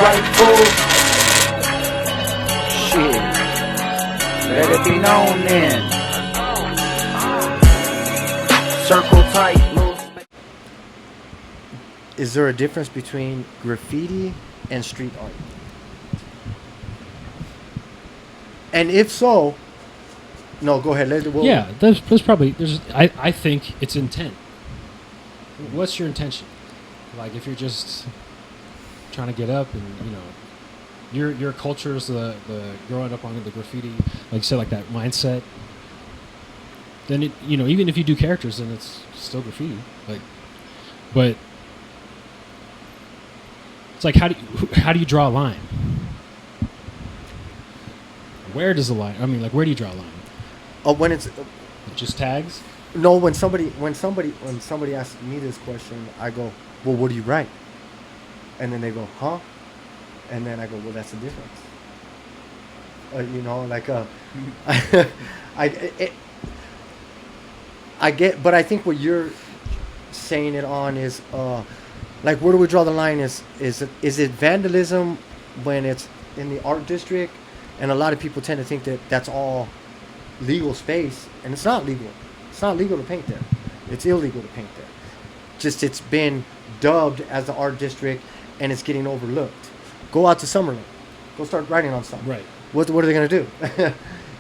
right, fool? Shit. Let it be known then. Circle tight, little space. Is there a difference between graffiti and street art? And if so, no, go ahead. Yeah, there's probably I think it's intent. What's your intention? Like if you're just trying to get up and your culture is the growing up on the graffiti, like you said, like that mindset. Then it even if you do characters, then it's still graffiti. Like, but it's like how do you draw a line? Where does the line? I mean, like where do you draw a line? Oh, when it's just tags. No, when somebody asks me this question, I go, well, what do you write? And then they go, huh? And then I go, well, that's the difference. I get, but I think what you're saying it on is, like, where do we draw the line? Is it vandalism when it's in the art district? And a lot of people tend to think that that's all legal space, and it's not legal. It's not legal to paint there. It's illegal to paint there. Just it's been dubbed as the art district, and it's getting overlooked. Go out to Summerlin. Go start writing on something. Right. What are they going to do?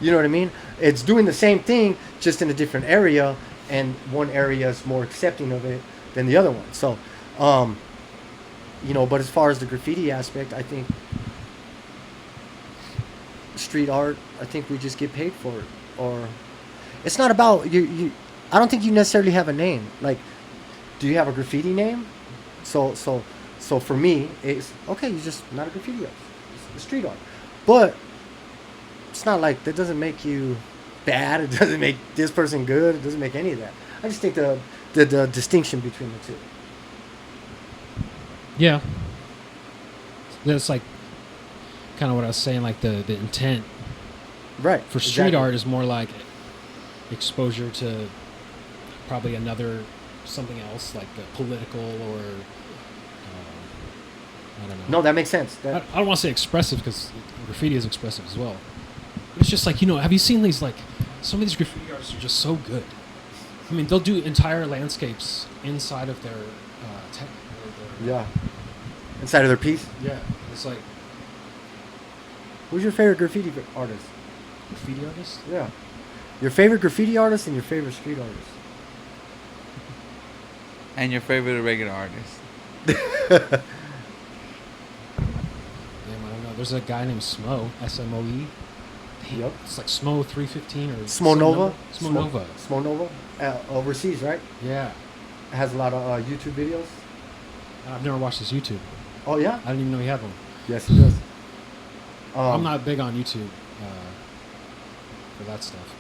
You know what I mean? It's doing the same thing, just in a different area, and one area is more accepting of it than the other one. So, but as far as the graffiti aspect, I think street art, I think we just get paid for it. Or it's not about you. I don't think you necessarily have a name. Like, do you have a graffiti name? So for me, it's okay. You're just not a graffiti artist. It's street art, but it's not like that doesn't make you bad. It doesn't make this person good. It doesn't make any of that. I just think the distinction between the two. Yeah, that's like kind of what I was saying. Like the intent. Right. For street art is more like exposure to probably something else, like political or I don't know. No, that makes sense. I don't want to say expressive because graffiti is expressive as well. It's just like, have you seen these, like, some of these graffiti artists are just so good. I mean, they'll do entire landscapes inside of their yeah. Inside of their piece? Yeah. It's like... Who's your favorite graffiti artist? Graffiti artist? Yeah. Your favorite graffiti artist and your favorite street artist. And your favorite regular artist. Damn, I don't know. There's a guy named Smo, S-M-O-E. Yep. It's like Smo 315 or... Smo Nova? Smo Nova. Smo Nova? Overseas, right? Yeah. It has a lot of YouTube videos. I've never watched his YouTube. Oh, yeah? I didn't even know he had one. Yes, he does. I'm not big on YouTube for that stuff.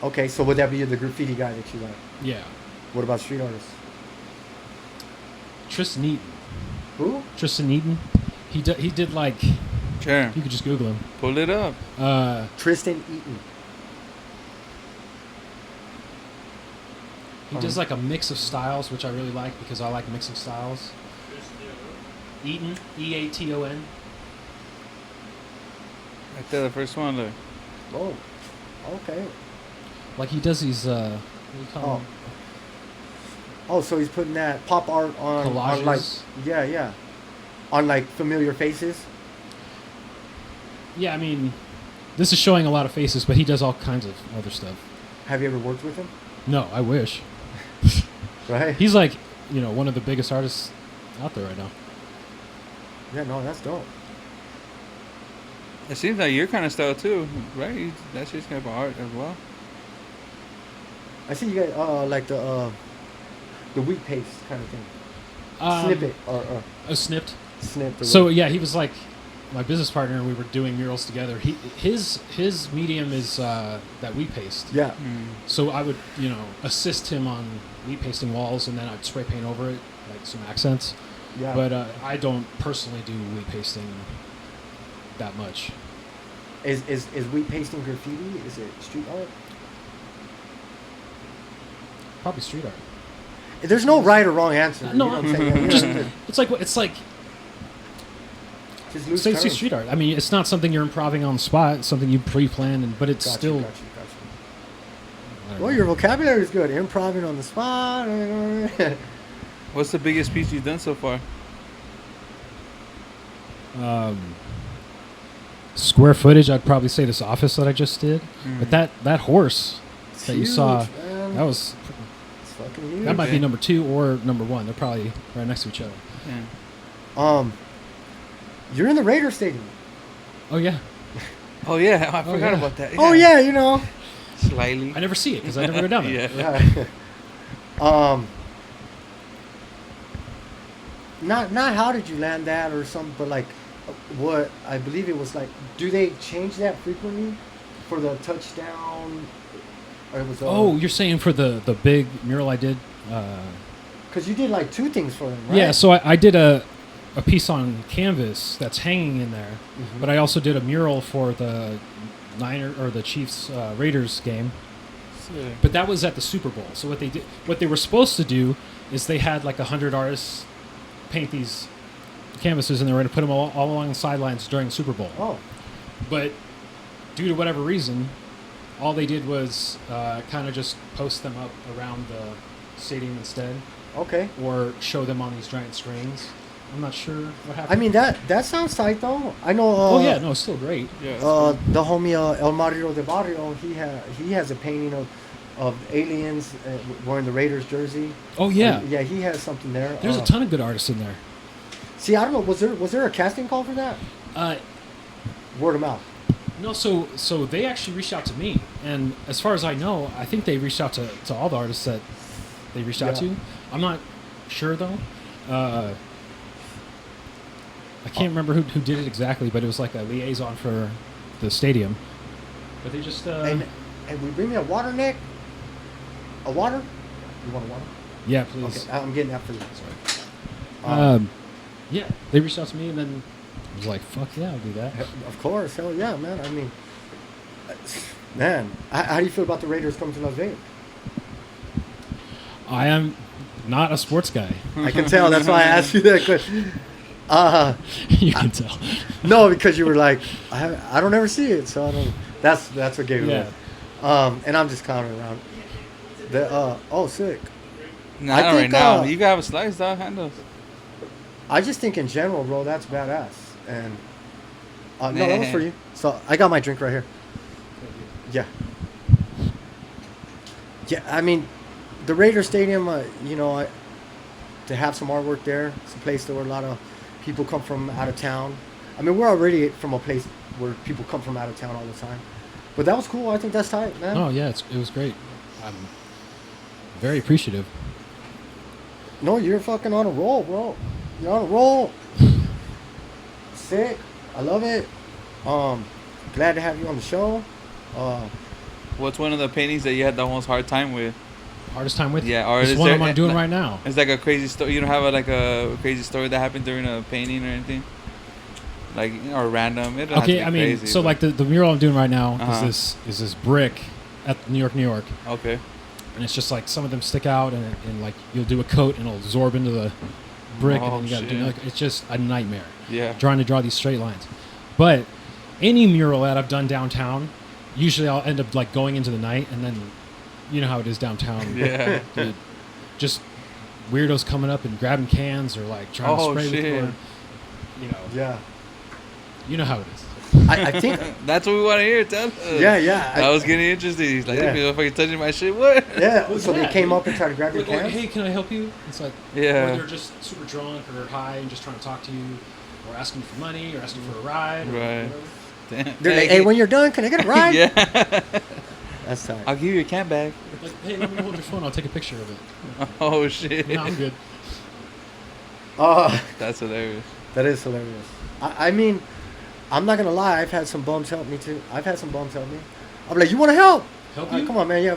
But. Okay, so would that be the graffiti guy that you like? Yeah. What about street artists? Tristan Eaton. Who? Tristan Eaton. He did like... Sure. You could just Google him. Pull it up. Tristan Eaton. He does like a mix of styles, which I really like because I like mixing styles. Eaton. E-A-T-O-N. Right there, the first one. Look. Oh, okay. Like he does these, what do you call them? Oh, so he's putting that pop art on... Collages? On like, yeah. On like familiar faces? Yeah, I mean, this is showing a lot of faces, but he does all kinds of other stuff. Have you ever worked with him? No, I wish. Right? He's like, one of the biggest artists out there right now. Yeah, no, that's dope. It seems like your kind of style too, right? That's your kind of art as well. I see you guys like the wheat paste kind of thing. Snippet or snipped. Snipped. So yeah, he was like my business partner, and we were doing murals together. His medium is that wheat paste. Yeah. So I would assist him on wheat pasting walls, and then I'd spray paint over it, like some accents. Yeah. But I don't personally do wheat pasting that much. Is wheat pasting graffiti? Is it street art? Probably street art. There's no right or wrong answer. No, you know what I'm saying? it's like Just loose say terms. street art. I mean, it's not something you're improving on the spot. It's something you pre-plan, but it's still. Gotcha. Well, your vocabulary is good. Improving on the spot. What's the biggest piece you've done so far? Square footage, I'd probably say this office that I just did. But that horse It's that you huge, saw, man. that was It's fucking huge. that might be number 2 or number 1. They're probably right next to each other. Yeah. You're in the Raider Stadium. Oh yeah, Oh yeah, I forgot yeah. about that. Oh yeah, you know. Slightly. I never see it because I never go down there. Yeah. Yeah. Not how did you land that or something, but like what I believe it was like. Do they change that frequently for the touchdown? Or it was Oh, you're saying for the big mural I did? because you did like 2 things for them, right? Yeah, so I did a piece on canvas that's hanging in there, Mhm. but I also did a mural for the Chiefs Raiders game. Sick. But that was at the Super Bowl. So what they were supposed to do is they had like 100 artists paint these canvases, and they were going to put them all along the sidelines during the Super Bowl. Oh, But due to whatever reason, all they did was kind of just post them up around the stadium instead, okay. or show them on these giant screens. I'm not sure what happened. I mean that sounds tight though. I know. oh yeah, no, it's still great. Yeah. The homie El Mario de Barrio, he has a painting of aliens wearing the Raiders jersey. Oh yeah, Yeah, he has something there. there's a ton of good artists in there. See, I don't know. Was there a casting call for that? Word of mouth. No, so they actually reached out to me, and as far as I know, I think they reached out to all the artists that they reached out Yeah. to. I'm not sure though. I can't remember who did it exactly, but it was like a liaison for the stadium. But they just And we bring me a water, Nick. A water? You want a water? yeah, please. Okay, I'm getting that for you. Sorry. Yeah, they reached out to me, and then I was like, "Fuck yeah, I'll do that." Of course, hell yeah, man. I mean, man, how do you feel about the Raiders coming to Las Vegas? I am not a sports guy. I can tell. That's why I asked you that question. You can tell. No, because you were like, I don't ever see it, so I don't. That's what gave it Yeah. away. And I'm just clowning around. Sick. Nah, I not think, right now. uh, You can have a slice, dog. Handles. I just think in general, bro, that's badass. And no, that was for you. So I got my drink right here. Yeah. Yeah, I mean, the Raider Stadium, to have some artwork there, it's a place where a lot of people come from out of town. I mean, we're already from a place where people come from out of town all the time. But that was cool. I think that's tight, man. Oh yeah, it was great. I'm very appreciative. No, you're fucking on a roll, bro. You're on a roll. Sick. I love it. Glad to have you on the show. What's one of the paintings that you had the most hard time with? Hardest time with? Yeah, or This is one there- I'm doing like- right now. It's like a crazy story. You don't have a crazy story that happened during a painting or anything? Like, or random? It doesn't have to Okay, be I mean, crazy, so but- like the mural I'm doing right now Uh-huh. is this brick at New York, Okay. and it's just like some of them stick out, and like you'll do a coat and it'll absorb into the brick, Oh, and then you got to do shit. like, it's just a nightmare Yeah. trying to draw these straight lines. But any mural that I've done downtown, usually I'll end up like going into the night, and then you know how it is downtown. Yeah. Dude, just weirdos coming up and grabbing cans or like trying to Oh, spray shit. with corn. Yeah. You know how it is. I think. That's what we want to hear. Tell us. Yeah. That was getting interesting. He's like, Yeah. if I touching my shit, what? Yeah. So they came up and tried to grab your Like, cans. hey, can I help you? It's like, Yeah. or they're just super drunk or high and just trying to talk to you, or asking for money, or asking for a ride. Or Right. whatever. Damn. They're like, hey, when you're done, can I get a ride? Yeah. That's tight. I'll give you a can bag. Like, hey, let me hold your phone. I'll take a picture of it. Oh, shit. No, I'm good. That's hilarious. That is hilarious. I mean, I'm not gonna lie. I've had some bums help me too. I've had some bums help me. I'm like, you want to help? Help you? Come on, man. Yeah.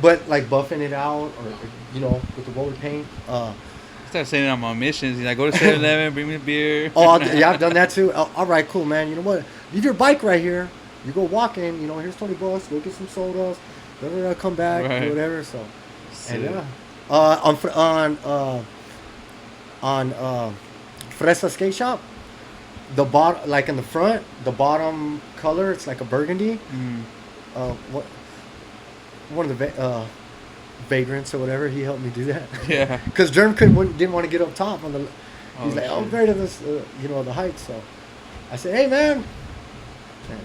But like buffing it out, or with the roller paint. Start sending out my missions. He's like, go to 7-Eleven, bring me a beer. Yeah, I've done that too. All right, cool, man. You know what? Leave your bike right here. You go walking. Here's $20. Go get some sodas. Come back. Right. Do whatever. So, Sick. and yeah. On Fresa Skate Shop. the bottom, like in the front, the bottom color, it's like a burgundy. What one of the vagrants or whatever, he helped me do that. Yeah. Because Germ didn't want to get up top on the. He's like, I'm afraid of this, the height. So I said, hey man, and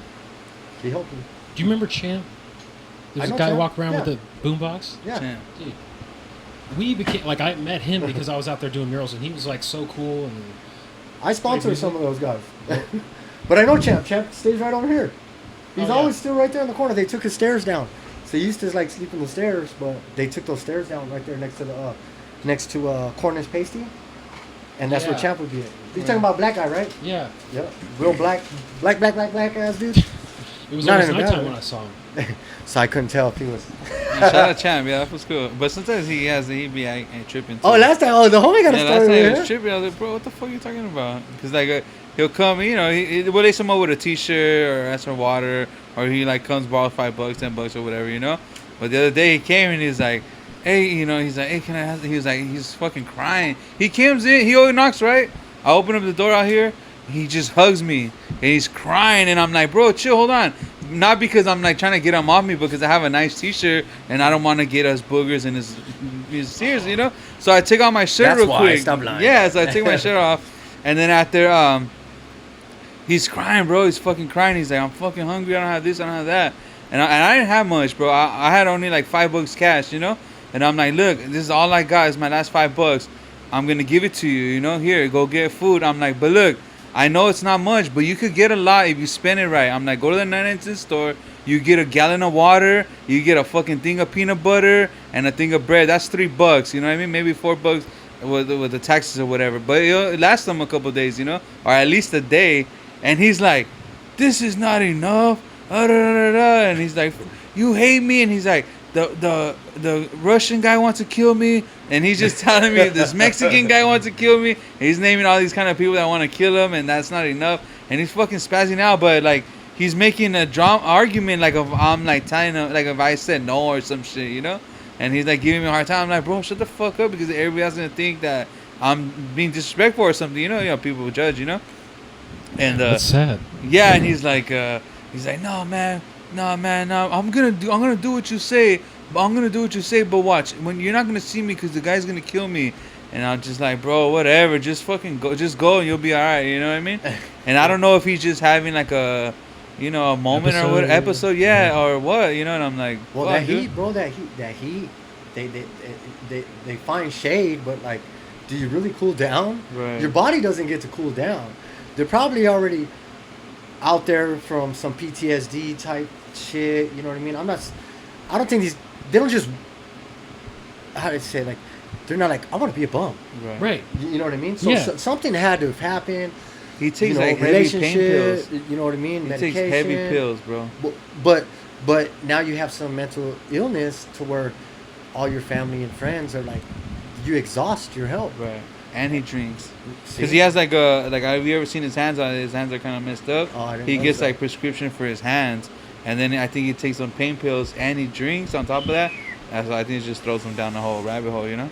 he helped me. Do you remember Champ? There's I a know guy Champ. walk around Yeah. with a boombox. Yeah. Champ. Dude, we became like I met him because I was out there doing murals, and he was like so cool. And I sponsor some of those guys. But I know Champ. Champ stays right over here. He's always still right there in the corner. They took his stairs down. So he used to like sleep in the stairs, but they took those stairs down right there next to Cornish Pasty. And that's where Yeah. Champ would be at. You're talking about black guy, right? yeah, Yep. Real black ass dude. it was Not almost in a bad nighttime way. when I saw him. So I couldn't tell if he was. Shout out Champ, yeah, that was cool. But sometimes he be tripping too. Oh, last time, the homie got a Yeah, story last time over he here. was tripping. I was like, bro, what the fuck are you talking about? Because like he'll come, we'll lace him up with a t-shirt or ask for water, or he like comes borrow $5, $10 or whatever, But the other day he came and he's like, hey, he's like, hey, can I have? He was like, he's fucking crying. He comes in, he always knocks, right? I open up the door out here. He just hugs me and he's crying, and I'm like, bro, chill, hold on. Not because I'm like trying to get him off me, because I have a nice t-shirt and I don't want to get us boogers in his tears, So I take off my shirt That's real why, quick. stop lying. Yeah, so I take my shirt off, and then after he's crying, bro. He's fucking crying. He's like, I'm fucking hungry. I don't have this. I don't have that. And I didn't have much, bro. I had only like $5 cash, And I'm like, look, this is all I got. It's my last $5. I'm gonna give it to you, Here, go get food. I'm like, but look, I know it's not much, but you could get a lot if you spend it right. I'm like, go to the 99 store. You get a gallon of water. You get a fucking thing of peanut butter and a thing of bread. That's $3. You know what I mean? Maybe $4 with the taxes or whatever. But it lasts them a couple days, or at least a day. And he's like, this is not enough. And he's like, you hate me. And he's like, the Russian guy wants to kill me. And he's just telling me this Mexican guy wants to kill me. He's naming all these kind of people that want to kill him, and that's not enough. And he's fucking spazzing out, but like he's making a argument like if I'm like telling him, like if I said no or some shit, And he's like giving me a hard time. I'm like, bro, shut the fuck up, because everybody else gonna think that I'm being disrespectful or something. People will judge, And That's sad. yeah, and he's like, no man, I'm gonna do what you say. But I'm gonna do what you say, but watch, when you're not gonna see me because the guy's gonna kill me. And I'm just like, bro, whatever, just fucking go, and you'll be alright, you know what I mean? And I don't know if he's just having like a moment or what episode, or what, and I'm like, Well, fuck, that dude. heat, bro, that heat, they find shade, but like, do you really cool down? Right. Your body doesn't get to cool down. They're probably already out there from some PTSD type shit. You know what I mean? I don't think they don't just, how do I say, like, they're not like, I want to be a bum. Right. You know what I mean? So, Yeah. something had to have happened. He takes like heavy pain pills. You know what I mean? He Medication. takes heavy pills, bro. But now you have some mental illness to where all your family and friends are like, you exhaust your health. Right. And he drinks. See? Because he has like have you ever seen his hands? His hands are kind of messed up. Oh, I didn't He know gets that. like prescription for his hands. And then I think he takes some pain pills and he drinks on top of that. That's why I think it just throws him down the whole rabbit hole, All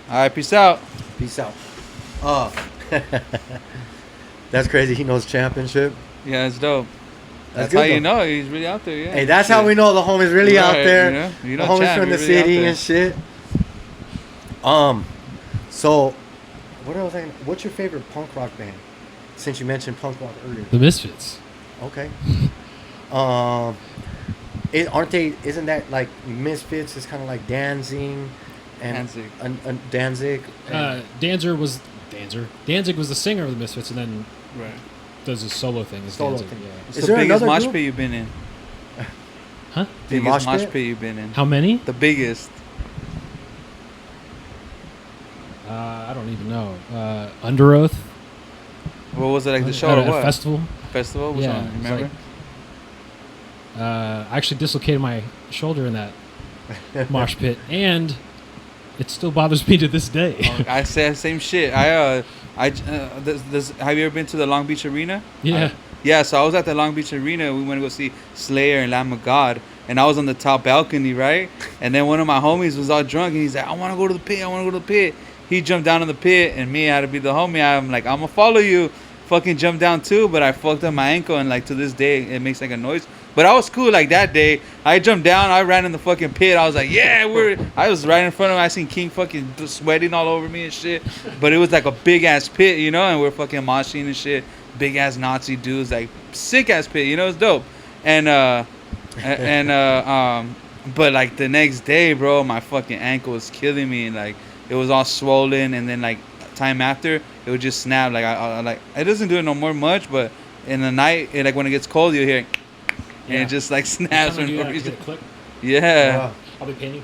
right, peace out. Peace out. That's crazy. He knows championship. Yeah, it's dope. That's good, how you though. know he's really out there, yeah. Hey, that's how we know the homie's really out Right, there. You The know homies Champ, from the he's really out city there. and shit. So, what else? What's your favorite punk rock band? Since you mentioned punk rock earlier. The Misfits. Okay. Isn't that like Misfits is kind of like Danzig and Danzig. Danzig. Danzig was the singer of the Misfits, and then Right. does his solo thing. Solo Danzig. thing. Yeah. What's Is the there biggest another mosh group? pit you've been in? Huh? The Biggest mosh mosh pit? pit you've been in. How many? The biggest. I don't even know. Under Oath. What was it, like the show At or a what? festival. Festival? Which Yeah, one? it was Remember? I actually dislocated my shoulder in that mosh pit, and it still bothers me to this day. I said same shit. Have you ever been to the Long Beach Arena? Yeah. Yeah, so I was at the Long Beach Arena. We went to go see Slayer and Lamb of God. And I was on the top balcony, right? And then one of my homies was all drunk. And he's like, I want to go to the pit. I want to go to the pit. He jumped down in the pit. And me, I had to be the homie. I'm like, I'm going to follow you. fucking jumped down too, but I fucked up my ankle, and like to this day it makes like a noise. But I was cool. Like that day, I jumped down. I ran in the fucking pit. I was like, yeah, I was right in front of him. I seen King fucking sweating all over me and shit. But it was like a big ass pit, you know, and we're fucking moshing and shit. Big ass Nazi dudes, like sick ass pit, you know, it's dope. And but like the next day, bro, my fucking ankle was killing me, and like it was all swollen, and then like time after it would just snap. Like I like it doesn't do it no more much, but in the night, like when it gets cold, you hear. And it just like snaps for no reason. Yeah. Wow. I'll be painting.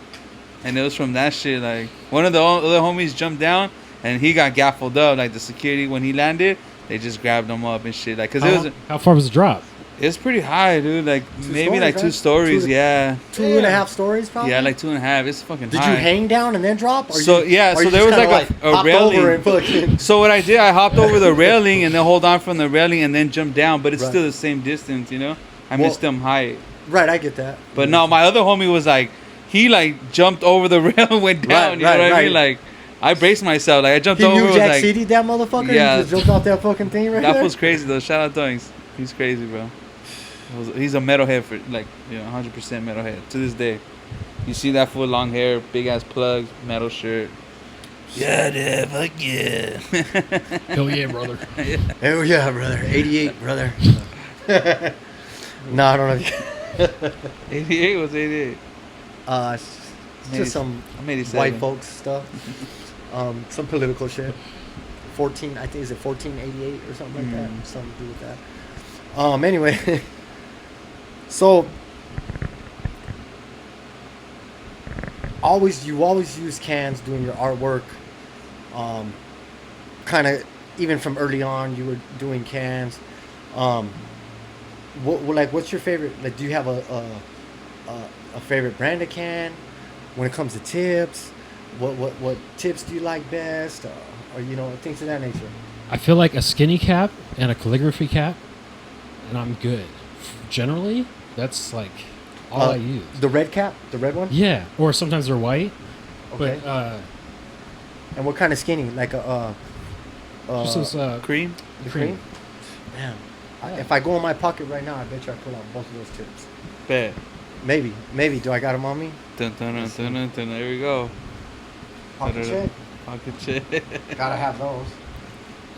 And it was from that shit. Like one of the other homies jumped down and he got gaffled up. Like the security when he landed, they just grabbed him up and shit. Like, cause it was. How far was the drop? It's pretty high, dude. Like maybe like 2 stories. Yeah. 2.5 stories, probably. Yeah, like 2.5. It's fucking Did high. you hang down and then drop? Or So you, so there was like a railing. Over and fucking So what I did, I hopped over the railing and then hold on from the railing and then jumped down, but it's Right. still the same distance, you know. I missed them height. Right, I get that. But no, my other homie was like, he like jumped over the rail and went down. Right, you know what I right. mean? Like, I braced myself. Like I jumped He over. knew Was Jack like, City, that motherfucker. Yeah. He just jumped off that fucking thing right that there. was crazy though. Shout out Doings. He's crazy, bro. He's a metalhead for like 100% metalhead to this day. You see that fool, long hair, big ass plugs, metal shirt. Yeah, dude, fuck yeah. Hell yeah, brother. Hell yeah, brother. 88, brother. No, I don't know. 88 was 88. It's just some I'm 87. white folks stuff. Some political shit. 14, I think, is it 1488 or something like that? Something to do with that. Anyway. So, you always use cans doing your artwork. Kind of, even from early on, you were doing cans. What's your favorite? Like, do you have a favorite brand of can? When it comes to tips, what tips do you like best? Or things of that nature. I feel like a skinny cap and a calligraphy cap, and I'm good. Generally, that's like all I use. The red cap, the red one. Yeah, or sometimes they're white. Okay. But And what kind of skinny? Like just this, Cream? the cream. Damn. If I go in my pocket right now, I bet you I pull out both of those tips. Bet. Maybe. Do I got them on me? Dun, dun, dun, dun, dun, dun. There we go. Pocket check. Pocket check. Gotta have those.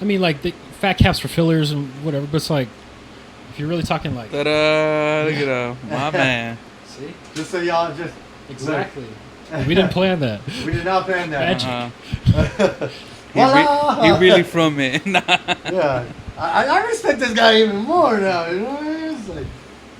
I mean, like the fat caps for fillers and whatever. But it's like, if you're really talking like, Ta-da! Look at him, my man. see, Just so y'all just. exactly. We didn't plan that. We did not plan that. Magic. Voila! He really from it. Yeah. I respect this guy even more now. You know what I mean? It's like,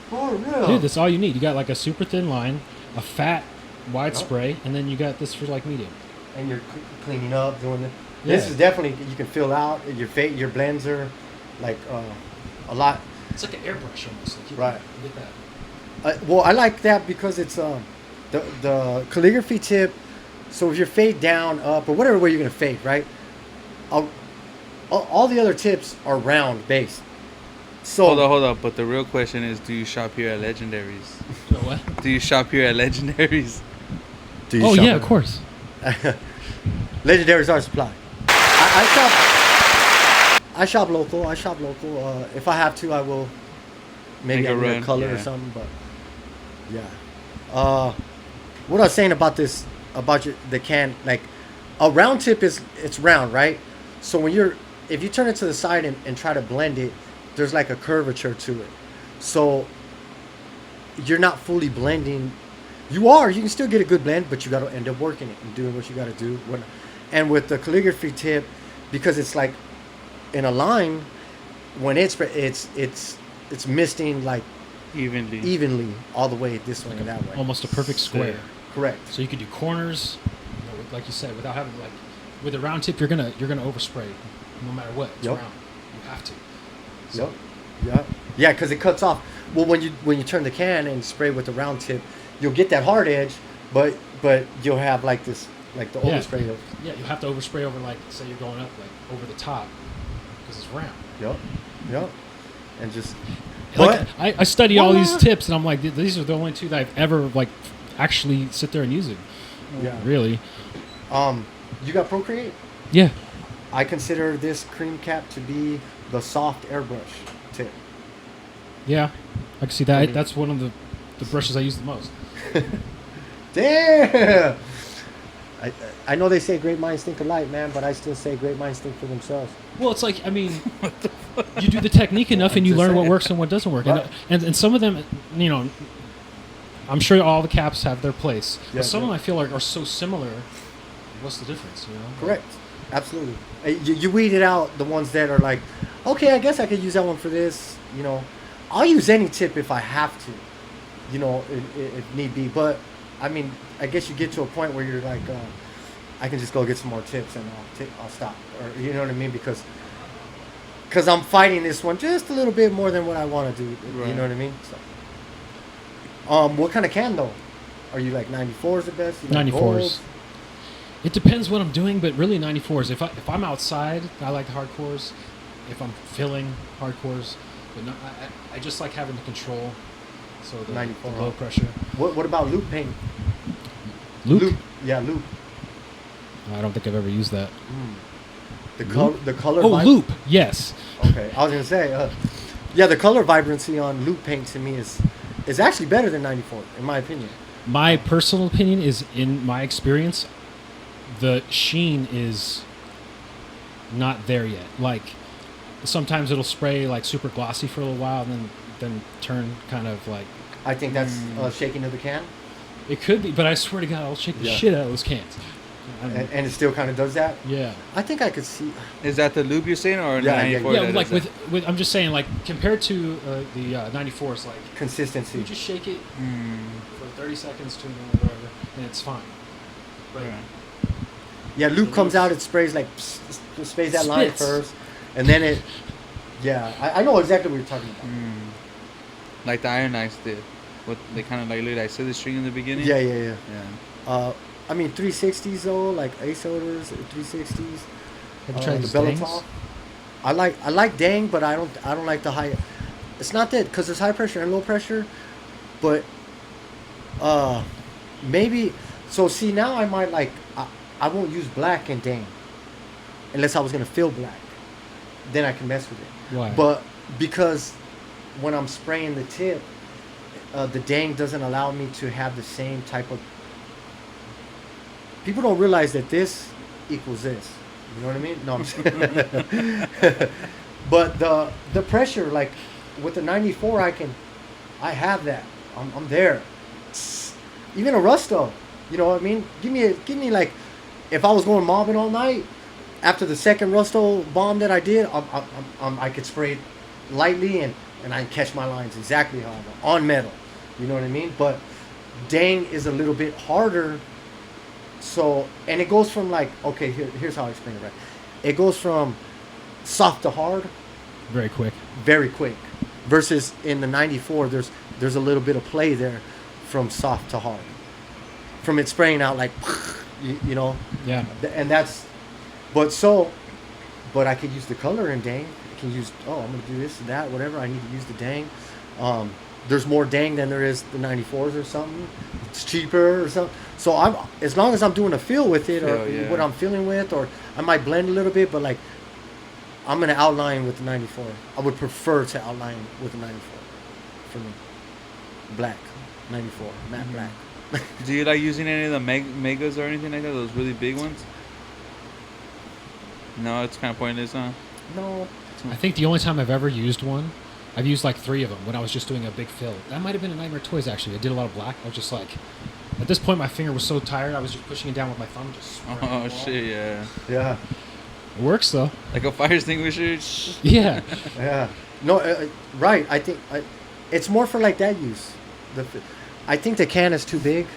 for real. Dude, that's all you need. You got like a super thin line, a fat wide spray, and then you got this for like medium. And you're cleaning up, doing it. This is definitely, you can fill out your blends are like a lot. It's like an airbrush almost. Like Right. Get that. Well, I like that because it's the calligraphy tip. So if you're fade down, up, or whatever way you're gonna fade, right? All the other tips are round based. So Hold up. But the real question is, do you shop here at Legendaries? What? Do you shop here at Legendaries? Oh yeah, of course. Legendaries Art Supply. I shop local. If I have to, I will maybe Make a add a run, color or yeah. something. But yeah. What I was saying about this, the can, like a round tip it's round, right? So if you turn it to the side and try to blend it, there's like a curvature to it. So you're not fully blending. You can still get a good blend, but you got to end up working it and doing what you got to do. And with the calligraphy tip, because it's like in a line, when it's misting like evenly all the way this way and that way. Almost a perfect square. Correct. So you could do corners, like you said, without having like with a round tip, you're gonna overspray, no matter what. It's round. You have to. So, Yeah, because it cuts off. Well, when you turn the can and spray with the round tip, you'll get that hard edge, but you'll have like this, like the overspray of. Yeah, you have to overspray over, like, say you're going up like over the top because it's round. Yep. And just. Like, I study all these tips, and I'm like, these are the only two that I've ever like actually sit there and use it. Yeah. Really. You got Procreate? Yeah. I consider this cream cap to be the soft airbrush tip. Yeah, I can see that. Mhm. That's one of the brushes I use the most. Damn. I know they say great minds think alike, man, but I still say great minds think for themselves. Well, it's like, I mean, you do the technique enough and you Just learn what saying. works and what doesn't work. Right. And some of them, you know, I'm sure all the caps have their place. Yeah, but some yeah. of them I feel like are so similar. What's the difference, you know? Correct. Absolutely. You weeded out the ones that are like, okay, I guess I could use that one for this. You know, I'll use any tip if I have to, you know, if need be. But, I mean, I guess you get to a point where you're like, I can just go get some more tips and I'll stop. Or, you know what I mean? Because I'm fighting this one just a little bit more than what I want to do. Right. You know what I mean? So, what kind of can, though? Are you like 94s the best? You like 94s. golds? It depends what I'm doing, but really 94s. If I'm outside, I like the hardcores. If I'm filling hardcores, but no, I just like having the control. So the 94, low pressure. What about loop paint? Loop? Yeah, loop. I don't think I've ever used that. The Loop? color. Oh, loop. Yes. Okay, I was gonna say, yeah, the color vibrancy on loop paint to me is actually better than 94, in my opinion. My personal opinion is, in my experience, the sheen is not there yet. Like, sometimes it'll spray like super glossy for a little while, and then turn kind of like. I think that's shaking of the can, It could be, but I swear to God, I'll shake the Yeah. shit out of those cans. and it still kind of does that. Yeah. I think I could see. Is that the loop you're saying, or Yeah, 94? Yeah, that like does with I'm just saying, like, compared to the 94s, like, Consistency. you just shake it that? for 30 seconds to a minute, whatever, and it's fine. But Right. Yeah, loop comes out, it sprays like sprays that line Spits. first, and then it. Yeah, I know exactly what you're talking about. Like the Iron Knights did. What they kind of like looked like silly string in the beginning. Yeah, yeah, yeah. Yeah. I mean 360s though, like Ace Odors, 360s. have you tried The these Dangs? Bellator. I like Dang, but I don't like the high. It's not that because there's high pressure and low pressure, but maybe. So see now I might like I won't use black and Dang unless I was gonna fill black. Then I can mess with it. Why? But because when I'm spraying the tip, the Dang doesn't allow me to have the same type of. People don't realize that this equals this. You know what I mean? No, I'm saying. But the pressure, like with the 94, I have that. I'm there. Even a Rusto, you know what I mean? Give me like, if I was going mobbing all night, after the second Rusto bomb that I did, I could spray it lightly and I catch my lines exactly how I want on metal. You know what I mean? But Dang is a little bit harder. So, and it goes from like, okay, here's how I explain it, right? It goes from soft to hard Very quick. very quick. Versus in the 94, there's a little bit of play there from soft to hard. From it spraying out like, you know? Yeah. And that's, but I could use the color in Dang. I can use, I'm going to do this and that, whatever. I need to use the Dang. There's more Dang than there is the 94s or something. It's cheaper or something. So as long as I'm doing a feel with it or what I'm feeling with, or I might blend a little bit, but like I'm gonna outline with the 94. I would prefer to outline with the 94 for me. Black 94, matte black. Do you like using any of the megas or anything like that? Those really big ones? No, it's kind of pointless, huh? No, I think the only time I've ever used one, I've used like 3 of them when I was just doing a big fill. That might have been a Nightmare Toys, actually. I did a lot of black. I was just like, at this point, my finger was so tired, I was just pushing it down with my thumb. Just spraying the Oh wall. shit, yeah. yeah, It works, though. Like a fire extinguisher. Yeah. yeah. No, right. I think it's more for like that use. I think the can is too big,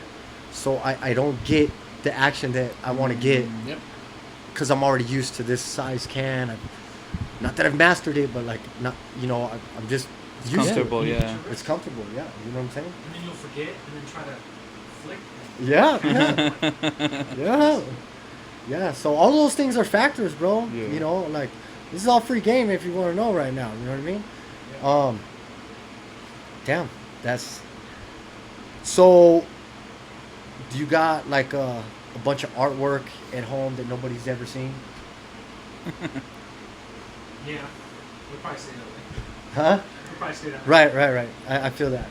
so I don't get the action that I want to get. Yep. Because I'm already used to this size can. Not that I've mastered it, but like not, you know, I'm just used Comfortable, to it. yeah. It's comfortable, yeah. You know what I'm saying? And then you'll forget, and then try to flick. Yeah, yeah, yeah. So all those things are factors, bro. Yeah. You know, like this is all free game if you want to know right now. You know what I mean? Damn, that's. So, do you got like a bunch of artwork at home that nobody's ever seen? Yeah. We'll probably stay that way. Huh? We'll probably stay that way. Right. I feel that.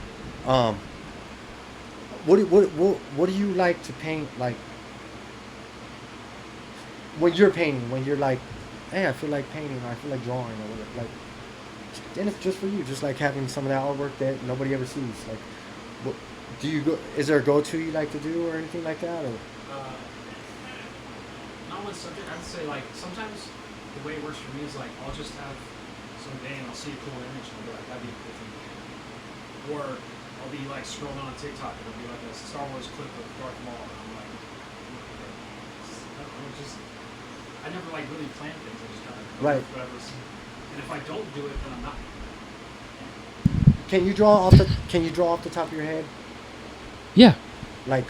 What do you like to paint? Like when you're painting, when you're like, hey, I feel like painting, or I feel like drawing, or whatever. Like, then it's just for you, just like having some of that artwork that nobody ever sees. Like, what, do you go? Is there a go-to you like to do, or anything like that, or? Not one subject. I would say like sometimes the way it works for me is like I'll just have some day and I'll see a cool image and I'll be like, that'd be a cool thing to paint. Or I'll be like scrolling on TikTok and it'll be like a Star Wars clip of Darth Maul and I'm like, I don't know, just I never like really plan things. I just kind of go Right. with whatever's. And if I don't do it, then I'm not. Can you draw off the top of your head? Yeah. Like,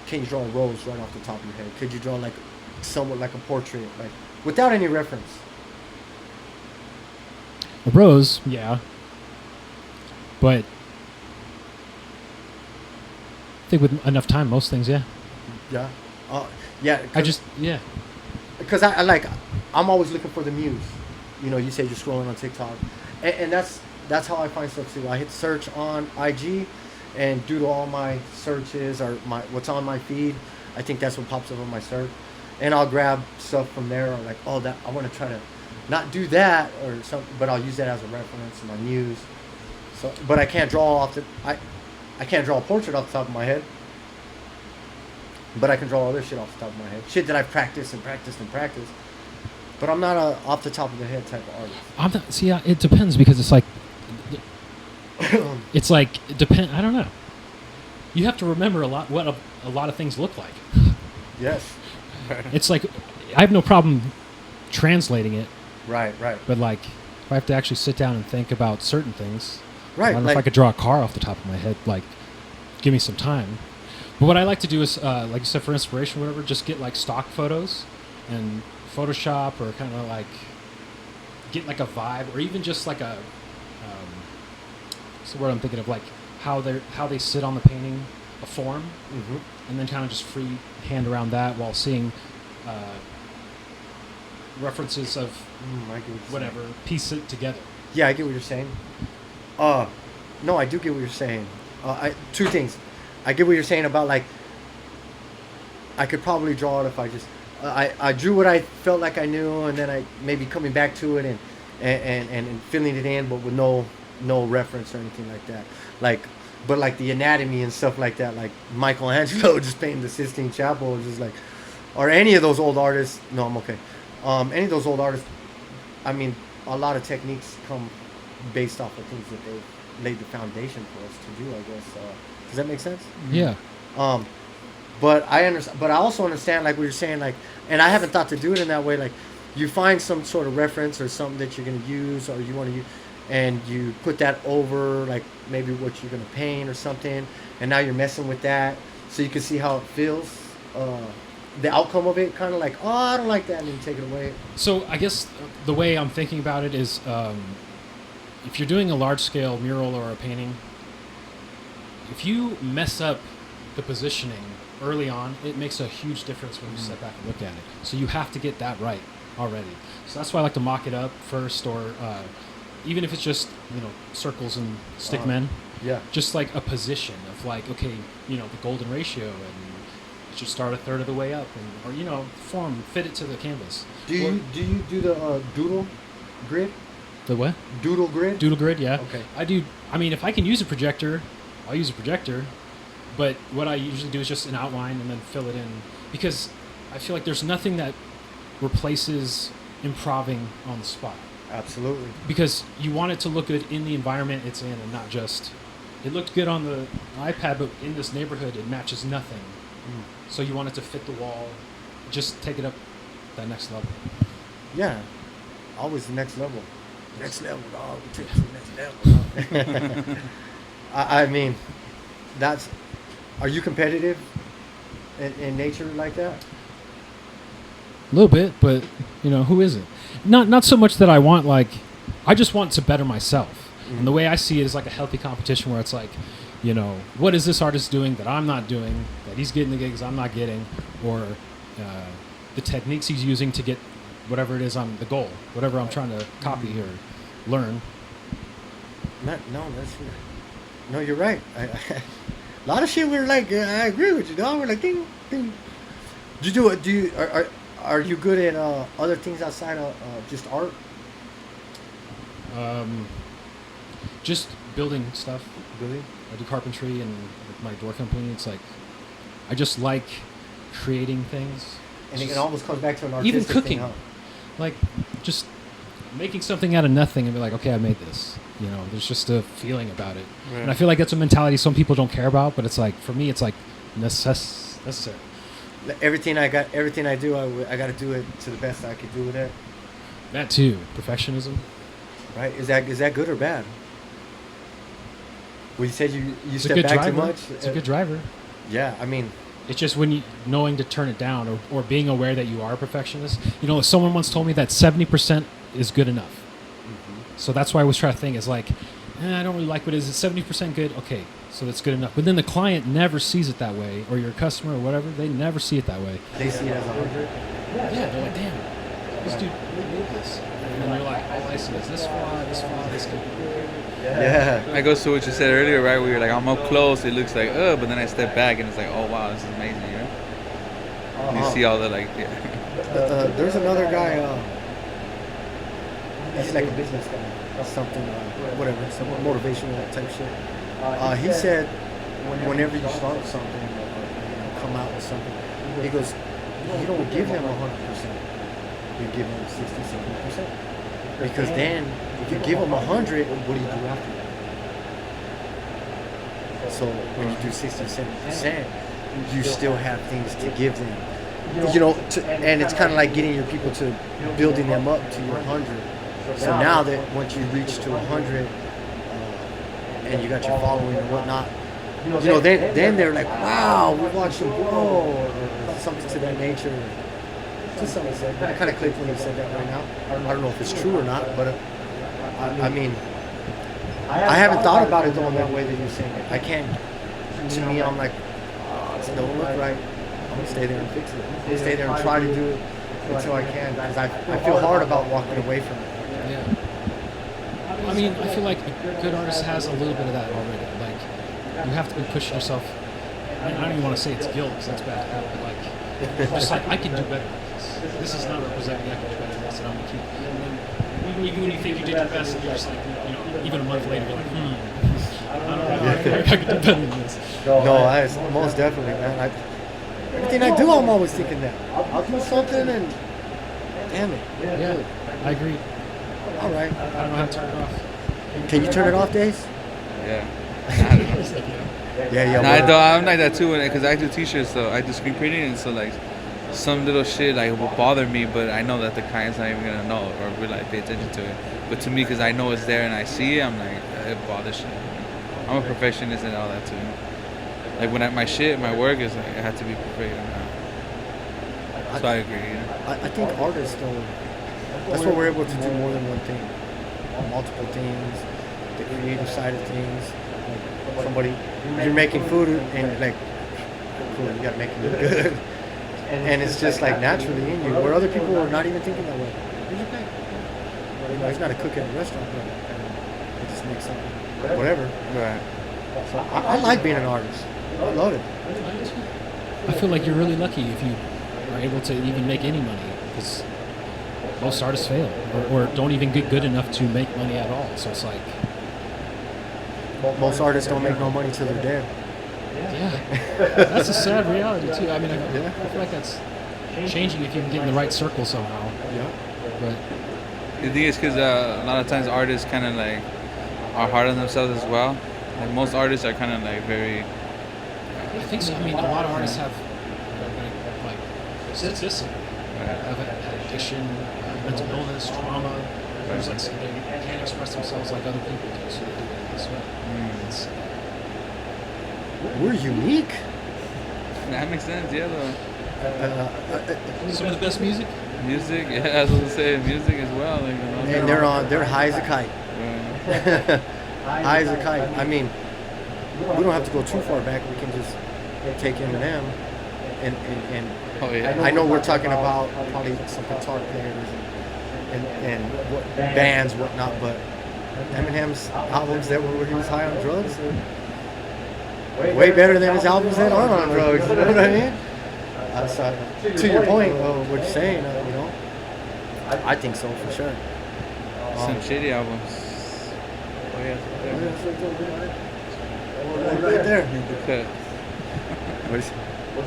can you draw a rose right off the top of your head? Could you draw like somewhat like a portrait, like without any reference? A rose, yeah. But I think with enough time, most things, yeah. Yeah. Yeah. Yeah. Because I'm always looking for the muse. You know, you say you're scrolling on TikTok, and that's how I find stuff too. I hit search on IG, and due to all my searches or what's on my feed, I think that's what pops up on my search, and I'll grab stuff from there. Or like, oh, that I want to try to not do that or something, but I'll use that as a reference in my muse. So, but I can't draw I can't draw a portrait off the top of my head. But I can draw other shit off the top of my head. Shit that I've practiced. But I'm not a off the top of the head type of artist. I'm not. See, it depends because it's like, it depend. I don't know. You have to remember what a lot of things look like. Yes. It's like I have no problem translating it. Right. But like, if I have to actually sit down and think about certain things, Right. I don't know if I could draw a car off the top of my head. Like, give me some time. But what I like to do is, like you said, for inspiration, or whatever, just get like stock photos and Photoshop, or kind of like get like a vibe, or even just like a. What's the word I'm thinking of? Like how they sit on the painting, a form, and then kind of just free hand around that while seeing references of whatever, piece it together. Yeah, I get what you're saying. No, I do get what you're saying. Two things. I get what you're saying about like I could probably draw it if I just I drew what I felt like I knew, and then I maybe coming back to it and filling it in, but with no reference or anything like that. But like the anatomy and stuff like that, like Michelangelo just painting the Sistine Chapel, just like, or any of those old artists. No, I'm okay. Any of those old artists. I mean, a lot of techniques come based off of things that they laid the foundation for us to do, I guess. Does that make sense? Yeah. But I understand. But I also understand, like what you're saying, like, and I haven't thought to do it in that way. Like, you find some sort of reference or something that you're gonna use, or you want to use, and you put that over, like maybe what you're gonna paint or something, and now you're messing with that, so you can see how it feels. The outcome of it, kind of like, oh, I don't like that, and then you take it away. So I guess the way I'm thinking about it is, if you're doing a large-scale mural or a painting, if you mess up the positioning early on, it makes a huge difference when you step back and look at it. So you have to get that right already. So that's why I like to mock it up first, or even if it's just, circles and stick men. Yeah. Just like a position of like, okay, the golden ratio, and you should start a third of the way up, and or form, fit it to the canvas. Do you do the doodle grid? The what? Doodle grid? Doodle grid, yeah. Okay. I do. I mean, if I can use a projector, I'll use a projector. But what I usually do is just an outline and then fill it in, because I feel like there's nothing that replaces improving on the spot. Absolutely. Because you want it to look good in the environment it's in, and not just, it looked good on the iPad, but in this neighborhood it matches nothing. So you want it to fit the wall. Just take it up that next level. Yeah. Always the next level. Next level, dog. We take it to the next level, dog. I mean, are you competitive in nature like that? A little bit, but who isn't? Not so much that I want, like, I just want to better myself. And the way I see it is like a healthy competition where it's like, what is this artist doing that I'm not doing, that he's getting the gigs I'm not getting, or the techniques he's using to get whatever it is the goal, whatever I'm trying to copy or learn. No, you're right. A lot of shit we're like, I agree with you, dog. We're like, ding, ding. Are you good at other things outside of just art? Just building stuff. Really? I do carpentry and with my door company. It's like I just like creating things. And Just- it almost comes back to an artistic even cooking, thing, huh? like just making something out of nothing and be like, okay, I made this. You know, there's just a feeling about it, Right. and I feel like that's a mentality some people don't care about. But it's like for me, it's like necessary. Everything I do, I got to do it to the best I could do with it. That too, perfectionism. Right? Is that good or bad? Well, you said you It's a step good back driver. too much. It's a good driver. Yeah, I mean, It's just when you knowing to turn it down or being aware that you are a perfectionist. You know, someone once told me that 70% is good enough. So that's why I was trying to think is like, I don't really like what it is. It's 70% good. Okay, so that's good enough. But then the client never sees it that way, or your customer or whatever, they never see it that way. they see it as 100. Yeah, they're like, damn, this dude made this. And then you're like, all I see is this flaw, this could be good. Yeah. That goes to what you said earlier, right? Where you're like, I'm up close, it looks like, but then I step back and it's like, oh wow, this is amazing, you know? And you see all the like, yeah. There's another guy. He's like a business guy, something, whatever, some motivational type shit. He said, whenever you start something, or come out with something, he goes, you don't give them 100%. You give them 60, 70%. Because then, if you give them 100, what do you do after that? So when you do 60, 70%, you still have things to give them. You know, and it's kind of like getting your people to building them up to your 100. So now that once you reach to 100, and you got your following and whatnot, you know, then they're like, wow, we watched them grow, or something to that nature. To some extent, I kind of clicked when you said that right now. I don't know if it's true or not, but I mean, I haven't thought about it though in that way that you're saying it. I can't. To me, I'm like, it don't look right. I'm gonna stay there and fix it. I'm gonna stay there and try to do it until I can, because I feel hard about walking away from it. Yeah. I mean, I feel like a good artist has a little bit of that already. Like, you have to be pushing yourself. I don't even want to say it's guilt, because that's bad. But like, just like, I can do better than this. This is not representing I can do better than this, and I'm going to keep. And then, even when you think you did your best, and you're just like, you know, even a month later, you're like, I don't know. I could do better than this. No, most definitely, man. Everything I do, I'm always thinking that. I'll do something and damn it. Yeah, I agree. All right. I don't know how to turn it off. Can you turn it off, Daze? Yeah. Yeah. No, I'm like that too, because I do t-shirts, so I do screen printing, and so like some little shit like will bother me, but I know that the client's not even gonna know or really like, pay attention to it. But to me, because I know it's there and I see it, I'm like, it bothers me. I'm a perfectionist and all that too. Like when my work is like, it has to be perfect. So I agree. You know? I think artists, though, that's why we're able to do more than one thing. Multiple things, the creative side of things. Like somebody, you're making food and like, cool, you gotta make it look good. And it's just like naturally in you, where other people are not even thinking that way. Here's your pay. You know, he's not a cook at a restaurant, but he just makes something, whatever. Right. So I like being an artist. I love it. I feel like you're really lucky if you are able to even make any money, because most artists fail or don't even get good enough to make money at all. So it's like, Most artists don't make no money till they're dead. yeah, that's a sad reality too. I mean, I feel like that's changing if you can get in the right circle somehow. Yeah. But The thing is, because a lot of times artists kind of like are hard on themselves as well. Like most artists are kind of like very. I think so. I mean, a lot of artists have, like, statistic, have addiction, mental illness, trauma. There's like, they can't express themselves like other people do, so they do it this way. It's, We're unique. That makes sense, yeah. Though some of the best music. music, yeah, I was gonna say music as well. Like, you know, And they're high as a kite. High as a kite. I mean, we don't have to go too far back. We can just take Eminem and Oh yeah. I know we're talking about probably some guitar players and what bands, whatnot, but Eminem's albums that were he was high on drugs are way better than his albums that aren't on drugs. You know what I mean? So, to your point of what you're saying, you know, I think so for sure. Some shitty albums. Oh yeah. Right there. Okay.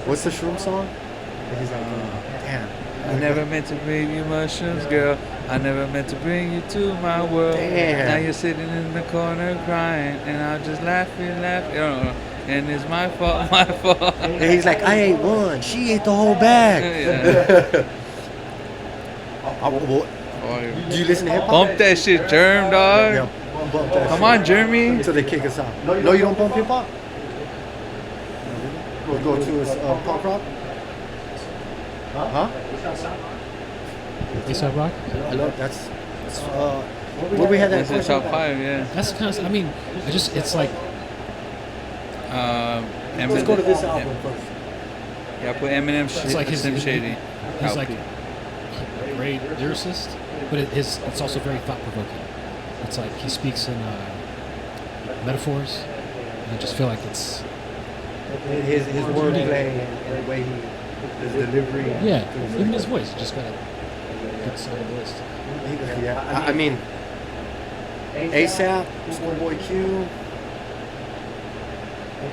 What's the Shroom song? He's like, damn. I never meant to bring you mushrooms, girl. I never meant to bring you to my world. Damn. Now you're sitting in the corner crying, and I'll just laugh. And it's my fault, my fault. And he's like, I ate one. She ate the whole bag. Yeah. Do you listen to hip hop? Bump that shit, Germ, dog. Yeah, bump that Come shit on, Jeremy. until they kick us out. No, you don't bump hip hop? We'll go to his punk rock? Huh? A$AP Rock. I love that's where we had that That's the question top about? 5, yeah. That's kind of. I mean, it's like Let's go to this album first. Yeah, put Eminem, it's like his. Slim Shady. He's like LP. a great lyricist, but it's also very thought provoking. It's like he speaks in metaphors, and I just feel like it's. His wordplay and the way his delivery. Yeah, even his voice, just got a good solid voice. Yeah, I mean, A$AP, Schoolboy Q,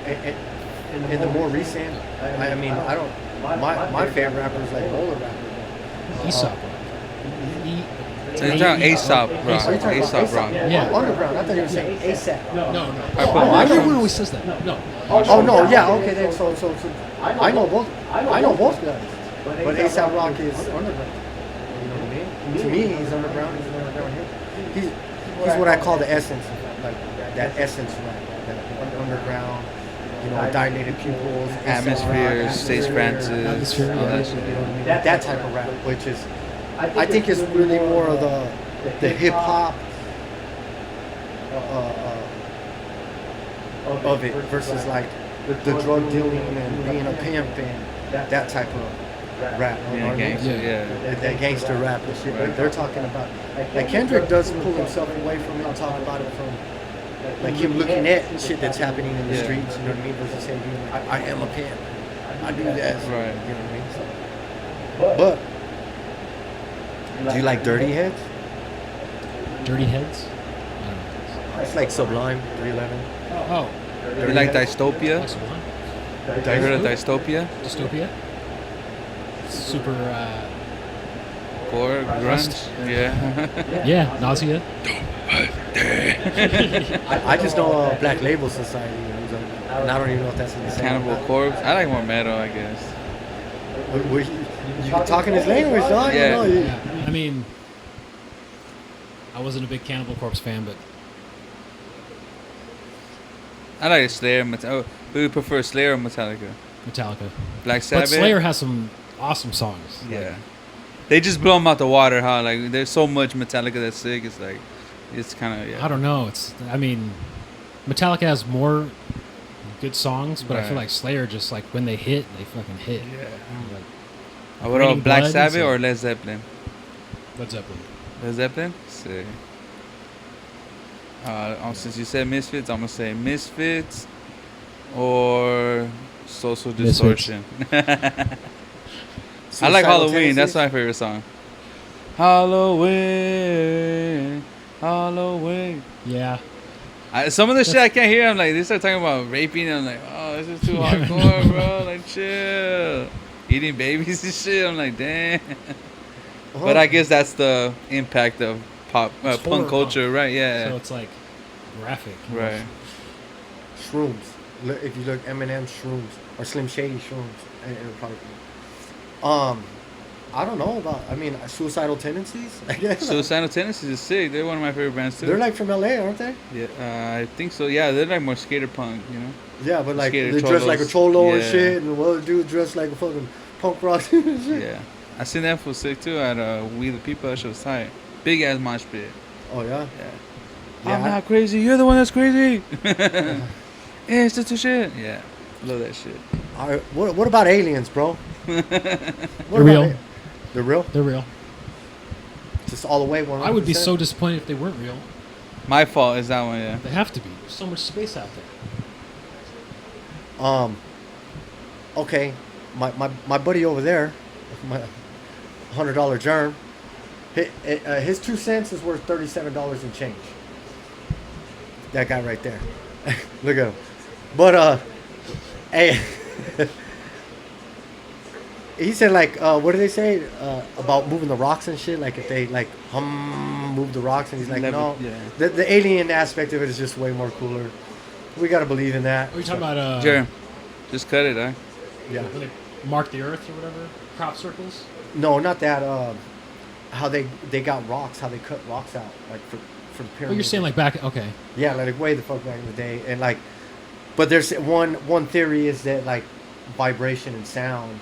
and the more recent. I mean, I don't. My favorite rapper is like older rapper. A$AP Rock. So you're talking A$AP Rock. Are you talking about A$AP Rock. Yeah. Underground. I thought you were saying A$AP. No. Everyone always says that. No. Oh no, yeah, okay. Then so I know both. I know both guys, but A$AP Rock is underground. You know what I mean? To me, he's underground. He's an underground hip. He's what I call the essence, like that essence rap, that underground. You know, dilated pupils, Atmospheres, Stage Francis. Atmosphere, all that yeah. shit. You know what I mean? That type of rap, which is, I think, is really more of the hip hop of it versus like the drug dealing and being a pimp and that type of rap. You know Yeah, what I mean? gangster, Yeah. yeah. That gangster rap and shit. They're talking about, like Kendrick does pull himself away from it and talk about it from like him looking at shit that's happening in the Yeah. streets. You know what I mean? Versus him being like, I am a pimp. I do this. Right. You know what I mean? But do you like Dirty Heads? Dirty Heads. I don't know. It's like Sublime 311. Oh, You like that's Dystopia? the one. You heard of Dystopia? Dystopia. Super. Core, grunge? Yeah. Yeah, Nausea. I just know Black Label Society, and I don't even know if that's in the same. Cannibal Corpse. I like more metal, I guess. You talking his language, dog? Yeah. You know, Yeah. I mean, I wasn't a big Cannibal Corpse fan, but I like Slayer. Who you prefer, Slayer or Metallica? Metallica. Black But Sabbath? Slayer has some awesome songs. Yeah. They just blow them out the water, huh? Like, there's so much Metallica that's sick. It's like, it's kind of, yeah. I don't know. I mean, Metallica has more good songs, but I feel Right. like Slayer just like when they hit, they fucking hit. Yeah. Like, What Raining about Black Blood, Sabbath so- or Led Zeppelin? Led Zeppelin. Led Zeppelin? Sick. Since you said Misfits, I'm going to say Misfits or Social Misfits. Distortion. I like Suicidal Halloween. Tendencies? That's my favorite song. Halloween. Yeah. Some of the shit I can't hear. I'm like, they start talking about raping. And I'm like, oh, this is too hardcore, bro. Like, chill. Eating babies and shit. I'm like, damn. But I guess that's the impact of pop, It's horror punk culture, right? Yeah. So it's like graphic. Right. Shrooms. If you look Eminem Shrooms or Slim Shady Shrooms, it'll probably be. I don't know about. I mean, Suicidal Tendencies. I guess. Suicidal Tendencies is sick. They're one of my favorite bands too. They're like from LA, aren't they? Yeah, I think so. Yeah, they're like more skater punk, you know. Yeah, but like Skater they dress like a cholos. cholo and Yeah. shit, and the other dude dressed like a fucking punk rock and shit. Yeah, I seen that for sick too at We the People. That shit was tight. Big ass mosh pit. Oh yeah. Yeah. I'm not crazy. You're the one that's crazy. Institution. Yeah, love that shit. All right, what about Aliens, bro? What They're about real. it? They're real? They're real. Just all the way 100%? I would be so disappointed if they weren't real. My fault is that one, yeah. They have to be. There's so much space out there. Okay, my buddy over there, my $100 germ, his 2 cents is worth $37 in change. That guy right there. Look at him. But hey, he said like, what do they say about moving the rocks and shit? Like if they like move the rocks, and he's like, no, Yeah. the alien aspect of it is just way more cooler. We gotta believe in that. Are you talking about Jerem, just cut it, huh? Yeah. when they mark the earth or whatever? Crop circles? No, not that. How they got rocks, how they cut rocks out, like for the Oh, pyramids. you're saying like back, okay. Yeah, like way the fuck back in the day, and like, but there's one theory is that like vibration and sound,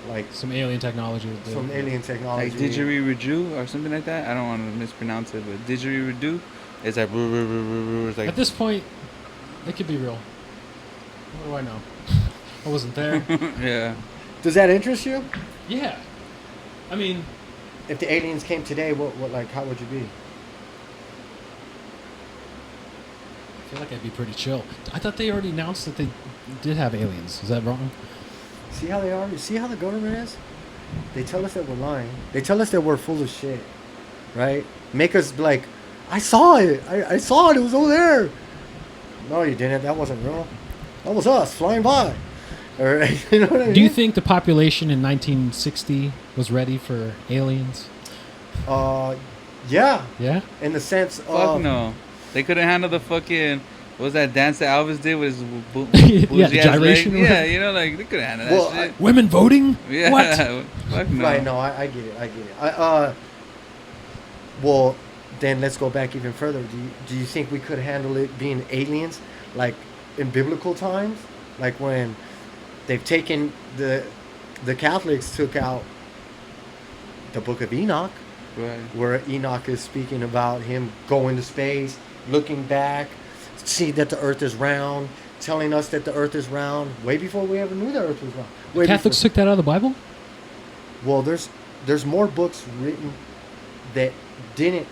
like Some alien technology. with the- some alien technology. Like didgeridoo or something like that. I don't want to mispronounce it, but didgeridoo is like, it's like At this point, it could be real. What do I know? I wasn't there. yeah. Does that interest you? Yeah. I mean, If the aliens came today, what like how would you be? I feel like I'd be pretty chill. I thought they already announced that they did have aliens. Is that wrong? See how they are? You see how the government is? They tell us that we're lying. They tell us that we're full of shit, right? Make us like, I saw it. I saw it. It was over there. No, you didn't. That wasn't real. That was us flying by. Or, you know what I mean? Do you think the population in 1960 was ready for aliens? Yeah. Yeah? In the sense Fuck of no. They couldn't handle the fucking. What was that dance that Elvis did with his Yeah, bougie the ass gyration or leg? Yeah, whatever. you know, like they couldn't handle Well, that shit. Women voting? Yeah. What? Fuck no. right. No, I get it. I get it. Well, then let's go back even further. Do you think we could handle it being aliens, like in biblical times, like when they've taken the Catholics took out the Book of Enoch, Right. where Enoch is speaking about him going to space, looking back, see that the Earth is round, telling us that the Earth is round, way before we ever knew the Earth was round. Way Catholics before. took that out of the Bible? Well, there's more books written that didn't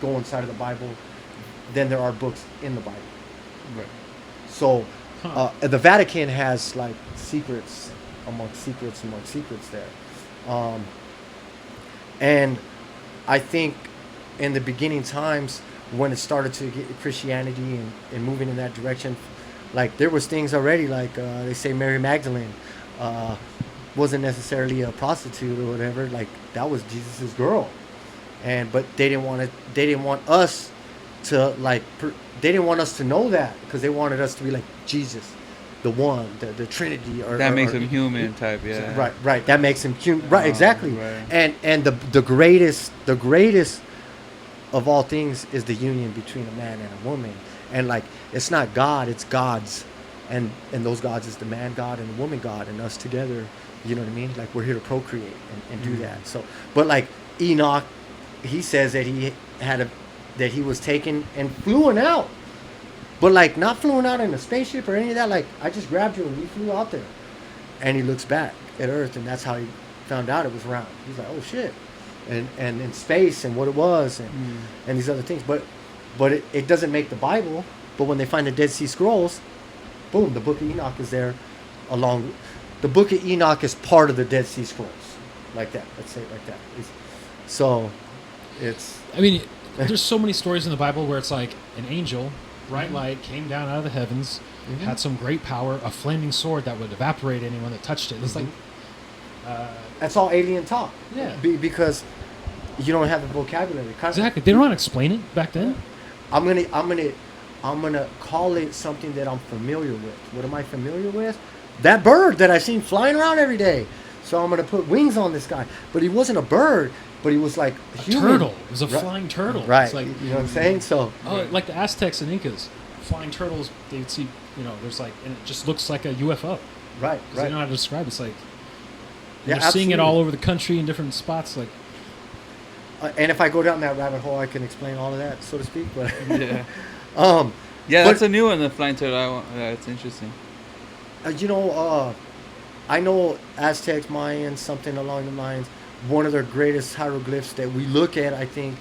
go inside of the Bible than there are books in the Bible. Right. So Huh. the Vatican has like secrets amongst secrets there, and I think in the beginning times when it started to get Christianity and moving in that direction, like there was things already like they say Mary Magdalene wasn't necessarily a prostitute or whatever, like that was Jesus's girl, but they didn't want us to like they didn't want us to know that because they wanted us to be like Jesus, the one, the Trinity, or That makes or, him human type, yeah. Right. That makes him human. Right, exactly. Right. And the greatest of all things is the union between a man and a woman. And like it's not God, it's gods, and those gods is the man God and the woman God, and us together. You know what I mean? Like we're here to procreate and do that. So, but like Enoch, he says that that he was taken and flew out. But like not flew out in a spaceship or any of that. Like I just grabbed you and we flew out there. And he looks back at Earth, and that's how he found out it was round. He's like, oh shit, and in space and what it was and these other things. But it doesn't make the Bible. But when they find the Dead Sea Scrolls, boom, the Book of Enoch is there. The Book of Enoch is part of the Dead Sea Scrolls, like that. Let's say it like that. It's. I mean, there's so many stories in the Bible where it's like an angel, bright light, came down out of the heavens, had some great power, a flaming sword that would evaporate anyone that touched it. It's like, That's all alien talk. Yeah. Because you don't have the vocabulary. exactly. They don't know how to explain it back then. I'm gonna call it something that I'm familiar with. What am I familiar with? That bird that I seen flying around every day. So I'm gonna put wings on this guy. But he wasn't a bird, but he was like A human. turtle. It was a Right. flying turtle. Right. It's like, you know what I'm saying? So like the Aztecs and Incas, flying turtles. They would see, there's like, and it just looks like a UFO. right. Because they know how to describe it. It's like, Yeah, they're seeing it absolutely. all over the country in different spots. Like, And if I go down that rabbit hole, I can explain all of that, so to speak. But Yeah. but- That's a new one, the flying turtle. That's interesting. I know Aztecs, Mayans, something along the lines. One of their greatest hieroglyphs that we look at, I think,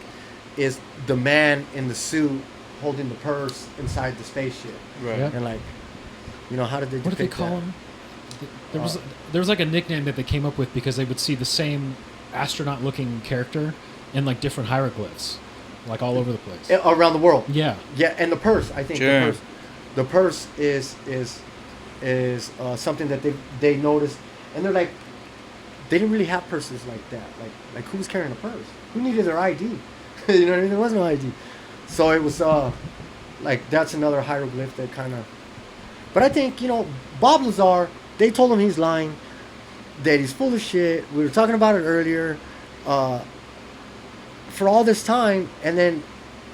is the man in the suit holding the purse inside the spaceship. Right. Yeah. And like, how did they What did they depict call that? him? There was like a nickname that they came up with because they would see the same astronaut-looking character in like different hieroglyphs, like all over the place. Around the world. Yeah. Yeah, and the purse. I think Sure. the purse is something that they noticed, and they're like, they didn't really have purses like that. Like who was carrying a purse? Who needed their ID? You know what I mean? There was no ID, so it was like that's another hieroglyph that kind of. But I think Bob Lazar. They told him he's lying, that he's full of shit. We were talking about it earlier. For all this time, and then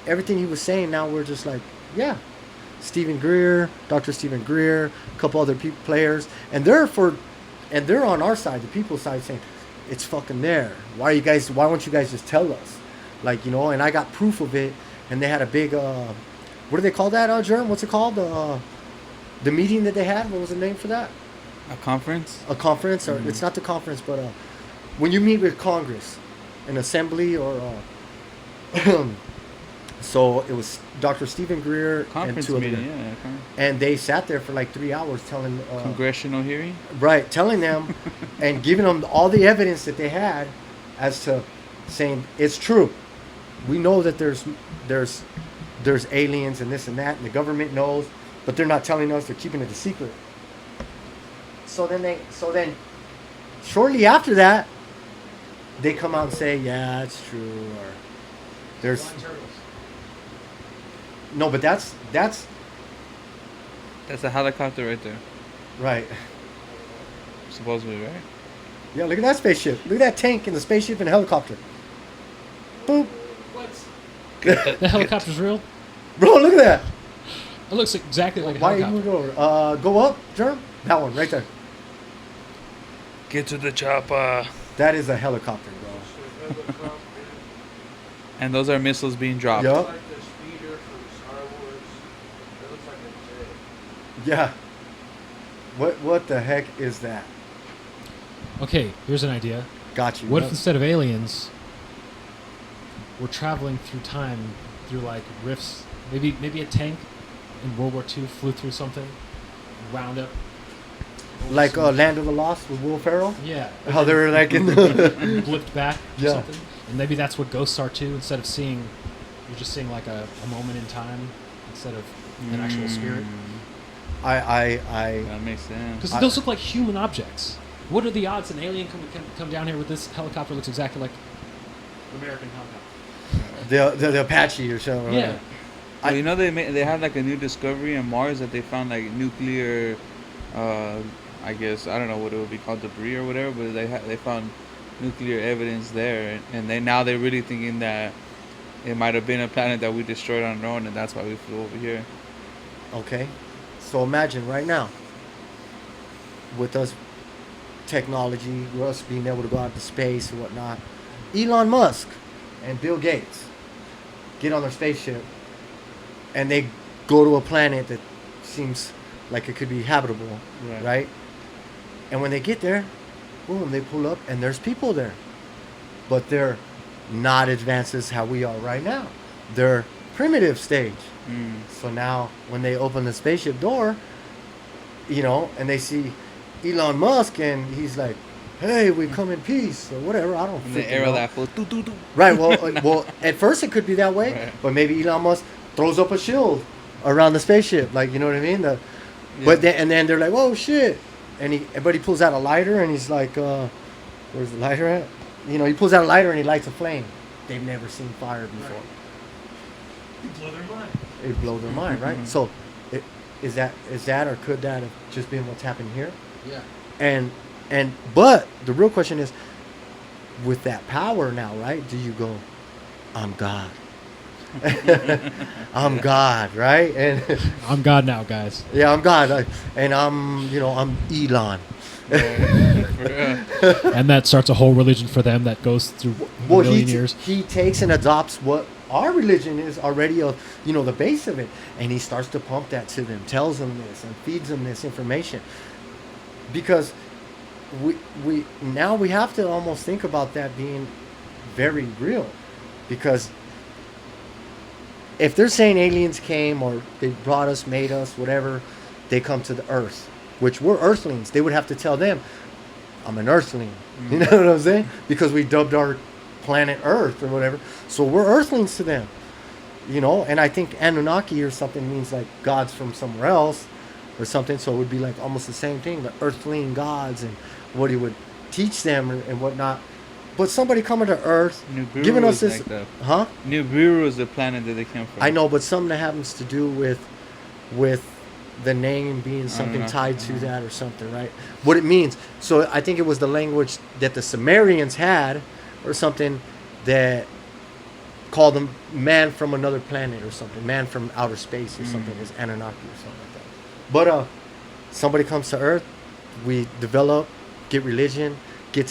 everything he was saying, now we're just like, yeah. Stephen Greer, Dr. Stephen Greer, a couple other players, and they're on our side, the people's side, saying it's fucking there. Why won't you guys just tell us? Like, and I got proof of it, and they had a big what do they call that, Germ? What's it called? The meeting that they had, what was the name for that? A conference? A conference, or it's not the conference, but when you meet with Congress, an assembly, or so it was Dr. Stephen Greer Conference and two other meeting, guys. yeah. And they sat there for like 3 hours telling Congressional hearing? right, telling them and giving them all the evidence that they had as to saying it's true. We know that there's aliens and this and that, and the government knows, but they're not telling us. They're keeping it a secret. So then shortly after that, they come out and say, yeah, it's true, or there's no, but that's That's a helicopter right there. right. Supposedly, right? Yeah, look at that spaceship. Look at that tank and the spaceship and the helicopter. Boop. The helicopter's real. Bro, look at that. It looks exactly like a Why you helicopter. move over? Go up, Germ. That one right there. Get to the chopper. That is a helicopter, bro. And those are missiles being dropped. Yup. Like the speeder from Star Wars. It looks like a jet. Yeah. What the heck is that? Okay, here's an idea. Got you. What Yep. if instead of aliens, we're traveling through time, through like rifts? Maybe a tank in World War II flew through something, wound up. Like Land of the Lost with Will Ferrell? Yeah. How they were like in the... Blipped back or Yeah. something. And maybe that's what ghosts are too. Instead of seeing, you're just seeing like a moment in time instead of an actual spirit. I That makes sense. Because those look like human objects. What are the odds an alien come down here with this helicopter looks exactly like the American helicopter? the Apache or something. Yeah. Well, they had like a new discovery on Mars that they found like nuclear, I guess I don't know what it would be called, debris or whatever, but they found nuclear evidence there, and they're really thinking that it might have been a planet that we destroyed on our own, and that's why we flew over here. Okay. So imagine right now, with us technology, with us being able to go out into space and whatnot, Elon Musk and Bill Gates get on their spaceship and they go to a planet that seems like it could be habitable, right? And when they get there, boom, they pull up and there's people there. But they're not advanced as how we are right now. They're primitive stage. So now when they open the spaceship door, and they see Elon Musk and he's like, hey, we come in peace or whatever. I don't And the freaking arrow know. that flew, doo, doo, doo. Right. Well, at first it could be that way, Right. but maybe Elon Musk throws up a shield around the spaceship, like, you know what I mean? But then they're like, "Whoa, shit!" And he pulls out a lighter and he's like, "Where's the lighter at?" He pulls out a lighter and he lights a flame. They've never seen fire before. You blow their mind. It blows their mind, right? So, is that or could that have just been what's happened here? Yeah. But the real question is, with that power now, right? Do you go, I'm God? I'm God, right? And I'm God now, guys. yeah, I'm God, and I'm Elon. And that starts a whole religion for them that goes through a Well, million years. he takes and adopts what our religion is already, the base of it, and he starts to pump that to them, tells them this, and feeds them this information, because we now we have to almost think about that being very real, because if they're saying aliens came or they brought us, made us, whatever, they come to the Earth, which we're Earthlings, they would have to tell them, I'm an Earthling. You know what I'm saying? Because we dubbed our planet Earth or whatever. So we're Earthlings to them. You know, and I think Anunnaki or something means like gods from somewhere else or something. So it would be like almost the same thing, the Earthling gods and what he would teach them and whatnot. But somebody coming to Earth, Nibiru giving us is this, like huh? Nibiru is the planet that they came from. I know, but something that happens to do with the name being something tied to that or something, right? What it means. So I think it was the language that the Sumerians had or something that called them man from another planet or something, man from outer space or something, was Anunnaki or something like that. But somebody comes to Earth, we develop, get religion, get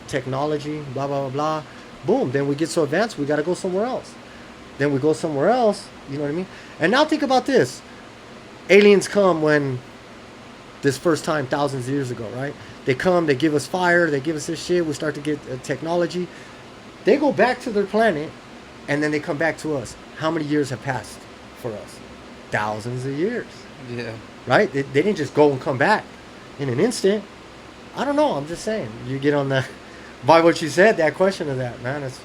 technology, blah, blah, blah, blah. Boom. Then we get so advanced, we got to go somewhere else. Then we go somewhere else, you know what I mean? And now think about this. Aliens come when this first time, thousands of years ago, right? They come, they give us fire, they give us this shit, we start to get technology. They go back to their planet, and then they come back to us. How many years have passed for us? Thousands of years. Yeah. Right? They didn't just go and come back in an instant. I don't know, I'm just saying. You get on the, by what you said, that question of that, man, it's,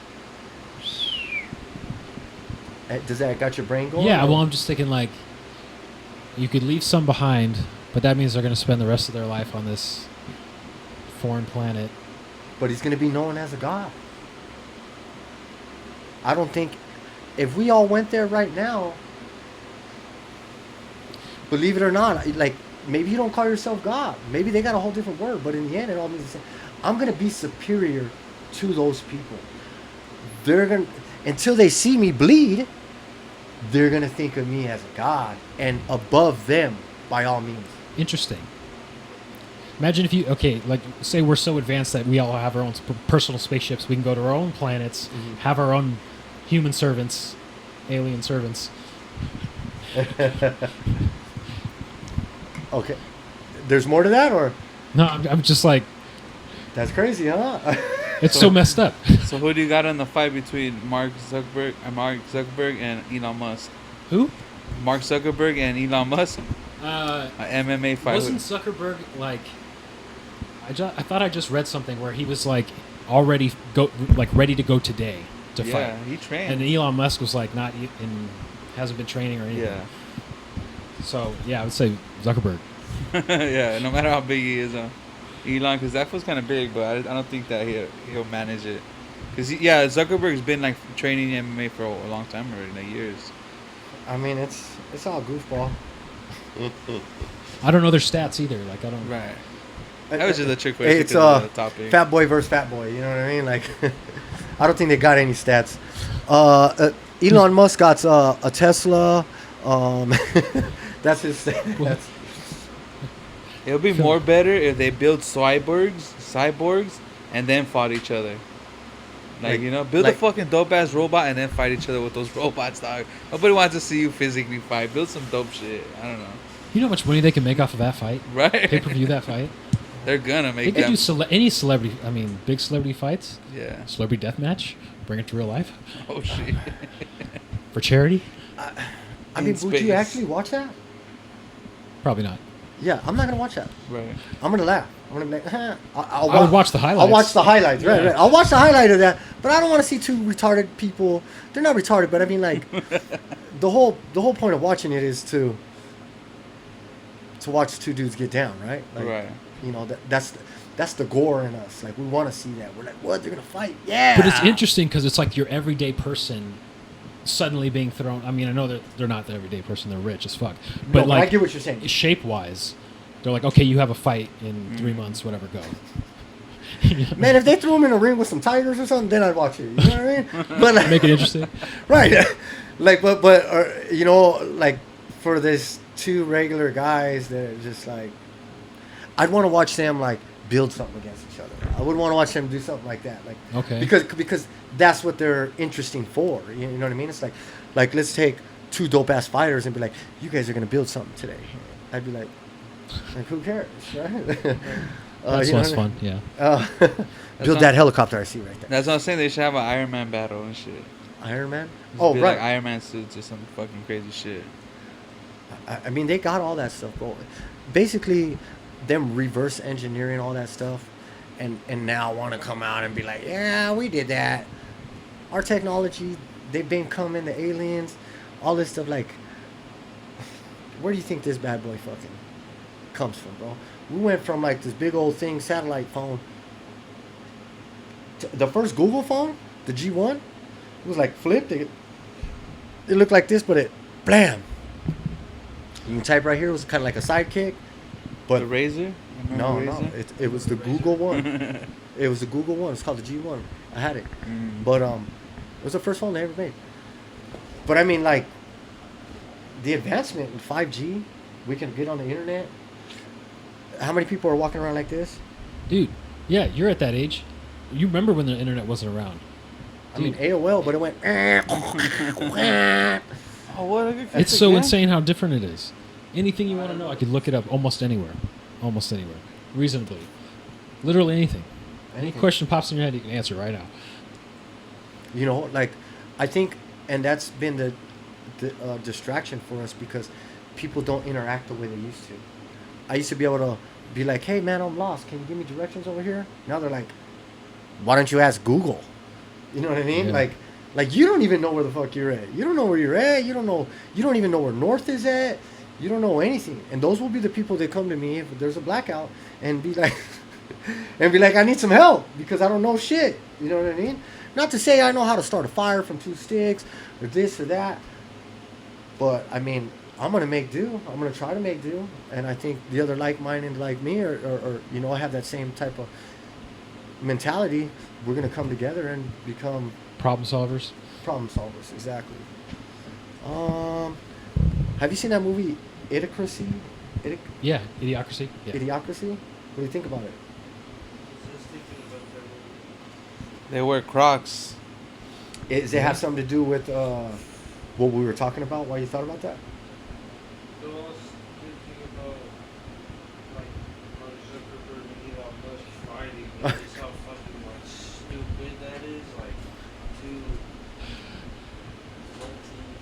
does that got your brain going? Yeah, or? well, I'm just thinking like, you could leave some behind, but that means they're going to spend the rest of their life on this foreign planet. But he's going to be known as a god. I don't think, if we all went there right now, believe it or not, like, maybe you don't call yourself God. Maybe they got a whole different word, but in the end, it all means the same. I'm going to be superior to those people. They're going to, until they see me bleed, they're going to think of me as a god and above them by all means. Interesting. Imagine if you, okay, like, say we're so advanced that we all have our own personal spaceships. We can go to our own planets, have our own human servants, alien servants. Okay. There's more to that, or? No, I'm just like, That's crazy, huh? it's so messed up. So who do you got in the fight between Mark Zuckerberg and Elon Musk? Who? Mark Zuckerberg and Elon Musk? An MMA fight. Wasn't Zuckerberg like? I thought I just read something where he was like already ready to go today to fight. Yeah, he trained. And Elon Musk was like not in, hasn't been training or anything. Yeah. So yeah, I would say Zuckerberg. Yeah, no matter how big he is, Elon, because that was kind of big, but I don't think that he'll manage it. Because Zuckerberg's been like training MMA for a long time already, like years. I mean, it's all goofball. I don't know their stats either. Like I don't. Right. That was just a trick question. It's the topic. fat boy versus fat boy. You know what I mean? Like, I don't think they got any stats. Elon Musk got a Tesla. That's his. That's, It'll be more better if they build cyborgs, and then fought each other. Like, build a fucking dope ass robot and then fight each other with those robots, dog. Nobody wants to see you physically fight. Build some dope shit. I don't know. You know how much money they can make off of that fight? Right. Pay-per-view that fight. They're gonna make They that. could do any celebrity. I mean, big celebrity fights. Yeah. Celebrity death match. Bring it to real life Oh shit. for charity. I mean, would you actually watch that? Probably not. Yeah, I'm not gonna watch that. Right. I'm gonna laugh. I'm gonna be like, I would watch the highlights. I'll watch the highlights, right, Yeah. right. I'll watch the highlight of that, but I don't want to see two retarded people. They're not retarded, but I mean, like, the whole point of watching it is to watch two dudes get down, right? Like, Right. That's the gore in us. Like, we want to see that. We're like, what? They're gonna fight? Yeah. But it's interesting because it's like your everyday person suddenly being thrown. I mean, I know that they're not the everyday person; they're rich as fuck. But No, like, I get what you're saying. shape-wise, they're like, okay, you have a fight in 3 months, whatever, go. Man, if they threw him in a ring with some tigers or something, then I'd watch it. You know what I mean? But like, Make it interesting. right? Like, but like for this two regular guys that are just like, I'd want to watch them like build something against each other. I would want to watch them do something like that, like Okay. because that's what they're interesting for. You know what I mean? It's like let's take two dope ass fighters and be like, you guys are gonna build something today. I'd be like who cares, right? That's you know less what I fun. Yeah. build not- that helicopter I see right there. That's what I'm saying. They should have an Iron Man battle and shit. Iron Man. Just Oh be right. Like Iron Man suits or some fucking crazy shit. I mean, they got all that stuff going. Basically, them reverse engineering all that stuff, and now want to come out and be like, yeah, we did that. Our technology, they've been coming, the aliens, all this stuff. Like, where do you think this bad boy fucking comes from, bro? We went from like this big old thing, satellite phone. The first Google phone, the G1, it was like flipped. It looked like this, but it, blam. You can type right here. It was kind of like a sidekick, but The Razor? no, Remember no, Razor? it was the Google one. It was the Google one. It's called the G1. I had it, Mm. but it was the first phone they ever made. But I mean, like, the advancement in 5G, we can get on the internet. How many people are walking around like this? Dude, yeah, you're at that age. You remember when the internet wasn't around. I mean, Dude. AOL, but it went. Oh, what? It's so insane how different it is. Anything you want to know, I could look it up almost anywhere. Almost anywhere. Reasonably. Literally anything. Any question pops in your head, you can answer right now. You know, like, I think, and that's been the distraction for us because people don't interact the way they used to. I used to be able to be like, hey, man, I'm lost. Can you give me directions over here? Now they're like, why don't you ask Google? You know what I mean? Yeah. Like you don't even know where the fuck you're at. You don't know where you're at. You don't even know where north is at. You don't know anything. And those will be the people that come to me if there's a blackout and be like, I need some help because I don't know shit. You know what I mean? Not to say I know how to start a fire from 2 sticks or this or that. But, I mean, I'm going to make do. I'm going to try to make do. And I think the other like-minded like me or you know, I have that same type of mentality. We're going to come together and become Problem solvers. problem solvers. Exactly. Have you seen that movie, Idiocracy? Yeah, Idiocracy. Yeah. Idiocracy? What do you think about it? Just thinking about that movie. They wear Crocs. Does it have something to do with what we were talking about? Why you thought about that? So I was thinking about, like, Mark Zuckerberg and Elon Musk fighting, and just how fucking, like, stupid that is. Like, two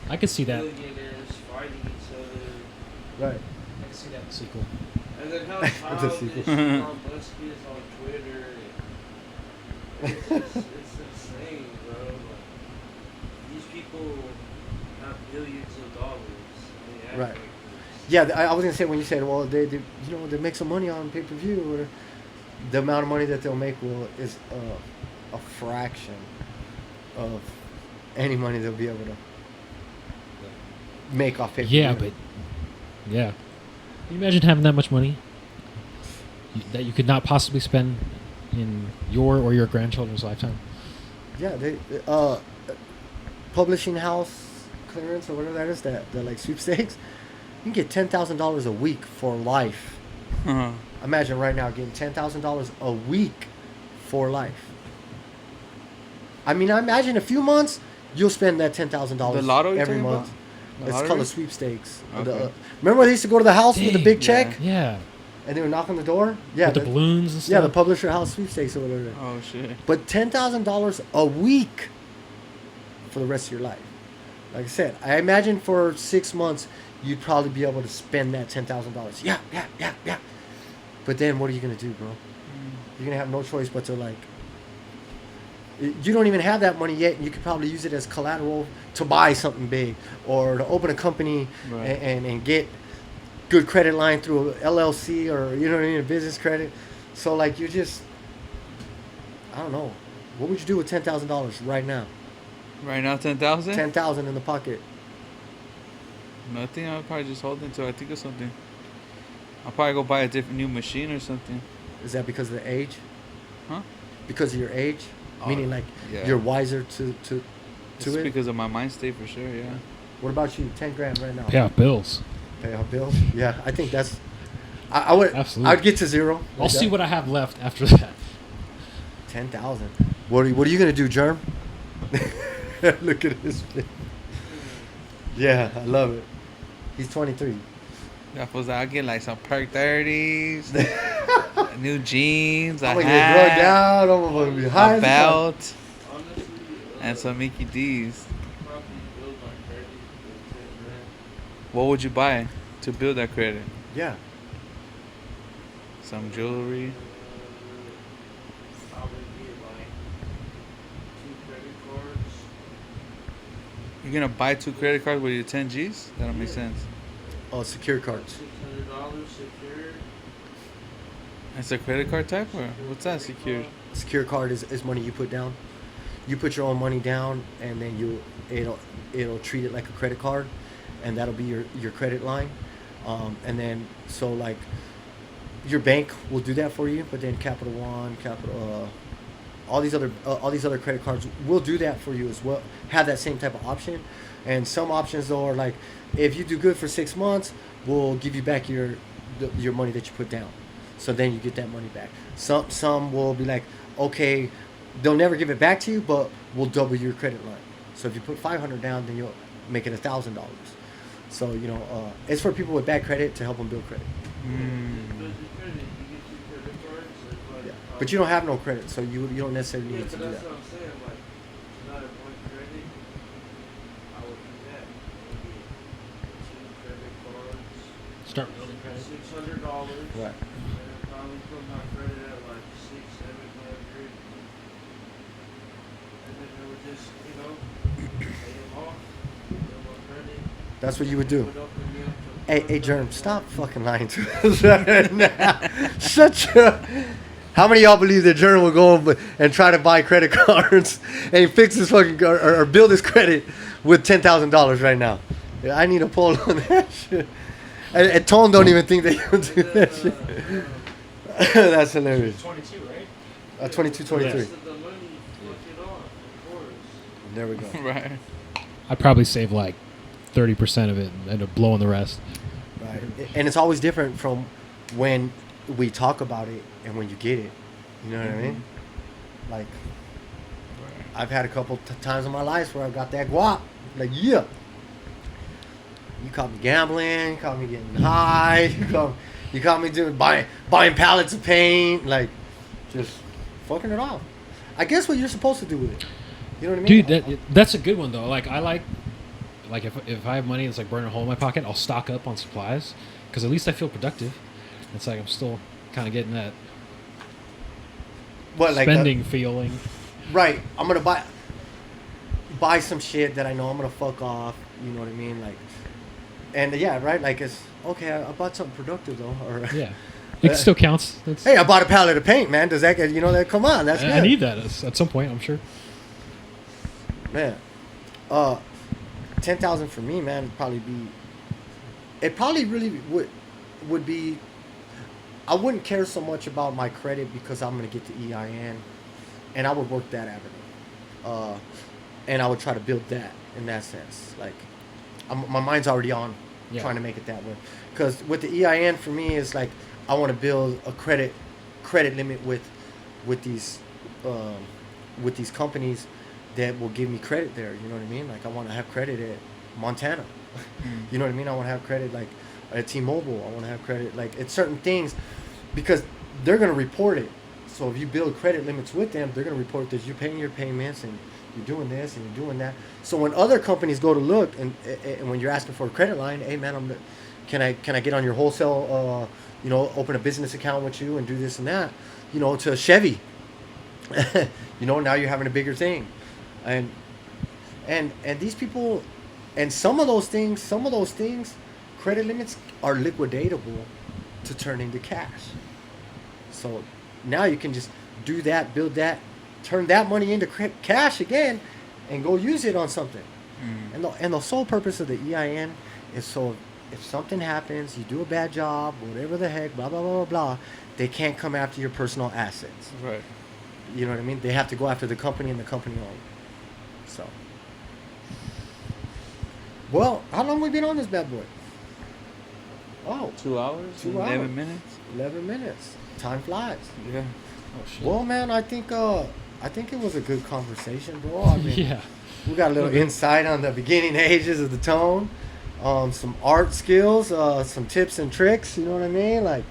I could see that. multi-billionaires fighting each other. Right. I could see that in the sequel. And then how The childish sequel. Elon Musk is on Twitter. It's insane, bro. Like, these people have billions of dollars. And they act Right. like this. Yeah, I was gonna say when you said, well, they they make some money on pay-per-view, or the amount of money that they'll make is a fraction of any money they'll be able to make off pay-per-view. Yeah, but yeah. Can you imagine having that much money that you could not possibly spend in your or your grandchildren's lifetime? Yeah, they publishing house clearance or whatever that is, that like sweepstakes. You can get $10,000 a week for life. Uh-huh. Imagine right now getting $10,000 a week for life. I mean, I imagine a few months you'll spend that $10,000 The lotto you're every talking month. about? The It's lottery? called a sweepstakes. Okay. Remember when they used to go to the house with a Dang. big check Yeah. and they would knock on the door? Yeah, With the balloons and stuff. yeah, the publisher house sweepstakes or whatever. Oh, shit. But $10,000 a week for the rest of your life. Like I said, I imagine for 6 months you'd probably be able to spend that $10,000. Yeah. But then what are you gonna do, bro? You're gonna have no choice but to like. You don't even have that money yet, and you could probably use it as collateral to buy something big or to open a company Right. and get good credit line through a LLC or you know what I mean, a business credit. So like you just, I don't know, what would you do with $10,000 right now? Right now, 10,000? 10,000 in the pocket. Nothing. I'll probably just hold until I think of something. I'll probably go buy a different new machine or something. Is that because of the age? Huh? Because of your age? Oh, Meaning like yeah. you're wiser to Just it? because of my mind state for sure, yeah. What about you? 10 grand right now. Pay off bills. Pay off bills? Yeah, I think that's. I would. Absolutely. I'd get to zero. I'll see what I have left after that. 10,000. What are you gonna do, Germ? Look at his face. Yeah, I love it. He's 23. That was I'll get like some perk 30s. new jeans, a I'm gonna get drugged hat, out. I'm gonna be high. a as fuck. belt, Honestly, and some Mickey D's. probably build my credit for 10 grand. What would you buy to build that credit? Yeah. Some jewelry. Probably get like 2 credit cards. You're gonna buy 2 credit cards with your 10 G's? That don't make sense. Oh, secure cards. $600 secured. It's a credit card type, or what's that? Secured. Secure card is money you put down. You put your own money down, and then it'll treat it like a credit card, and that'll be your credit line. And then so like your bank will do that for you, but then Capital One, all these other credit cards will do that for you as well. Have that same type of option, and some options though are like, if you do good for 6 months, we'll give you back your money that you put down. So then you get that money back. Some will be like, okay, they'll never give it back to you, but we'll double your credit line. So if you put $500 down, then you'll make it $1,000. So it's for people with bad credit to help them build credit. Build your credit, you get 2 credit cards. So it's like, Yeah. But you don't have no credit, so you don't necessarily yeah, need to but do that's that. what I'm saying. Like, not at one credit, I would do that. Maybe 2 credit cards, Start building credit. $600. Right. And probably put my credit at like 600-700. And then it would just, pay them off. Build my credit. That's what you would do. Would open me up to Hey, Germ, stop fucking lying to us right now. Shut your. How many of y'all believe that Germ will go and try to buy credit cards and fix his fucking or build his credit with $10,000 right now? Yeah, I need a poll on that shit. And Tone don't even think that he'll do that shit. That's hilarious. 22, right? 22, 23. Rest of the money, fuck it off, of course. There we go. Right. I'd probably save like 30% of it and end up blowing the rest. Right. And it's always different from when we talk about it and when you get it. You know what I mean? Like, I've had a couple times in my life where I got that guap. Like, yeah. You caught me gambling. You caught me getting high. You caught me doing buying pallets of paint. Like, just fucking it off. I guess what you're supposed to do with it. You know what I mean? Dude, that's a good one though. Like I like if I have money that's like burning a hole in my pocket, I'll stock up on supplies because at least I feel productive. It's like I'm still kind of getting that What, like spending feeling. right. I'm gonna buy some shit that I know I'm gonna fuck off. You know what I mean? Like, and yeah, right. Like it's okay. I bought something productive though. Or Yeah, it still counts. That's, hey, I bought a pallet of paint, man. Does that get that? Come on, that's good. I need that at some point, I'm sure. Man, 10,000 for me, man, would probably be. It probably really would be. I wouldn't care so much about my credit because I'm gonna get the EIN, and I would work that avenue, and I would try to build that in that sense. Like, my mind's already on trying to make it that way, because with the EIN for me is like I want to build a credit limit with these companies that will give me credit there. You know what I mean? Like I want to have credit at Montana. You know what I mean? I want to have credit like at T-Mobile. I want to have credit like at certain things because they're going to report it. So if you build credit limits with them, they're going to report that you're paying your payments and you're doing this and you're doing that. So when other companies go to look and when you're asking for a credit line, hey man, can I get on your wholesale, open a business account with you and do this and that, to Chevy. Now you're having a bigger thing. And these people, and some of those things, credit limits are liquidatable to turn into cash. So now you can just do that, build that, turn that money into cash again, and go use it on something. And the sole purpose of the EIN is so if something happens, you do a bad job, whatever the heck, blah blah blah blah blah, they can't come after your personal assets. Right. You know what I mean? They have to go after the company and the company only. So, well, how long we been on this bad boy? Oh, 2 hours? 2 11 hours. minutes? 11 minutes. Time flies. Yeah. Oh shit. Well, man, I think it was a good conversation, bro. I mean, Yeah. we got a little insight on the beginning ages of the tone, some art skills, some tips and tricks. You know what I mean? Like,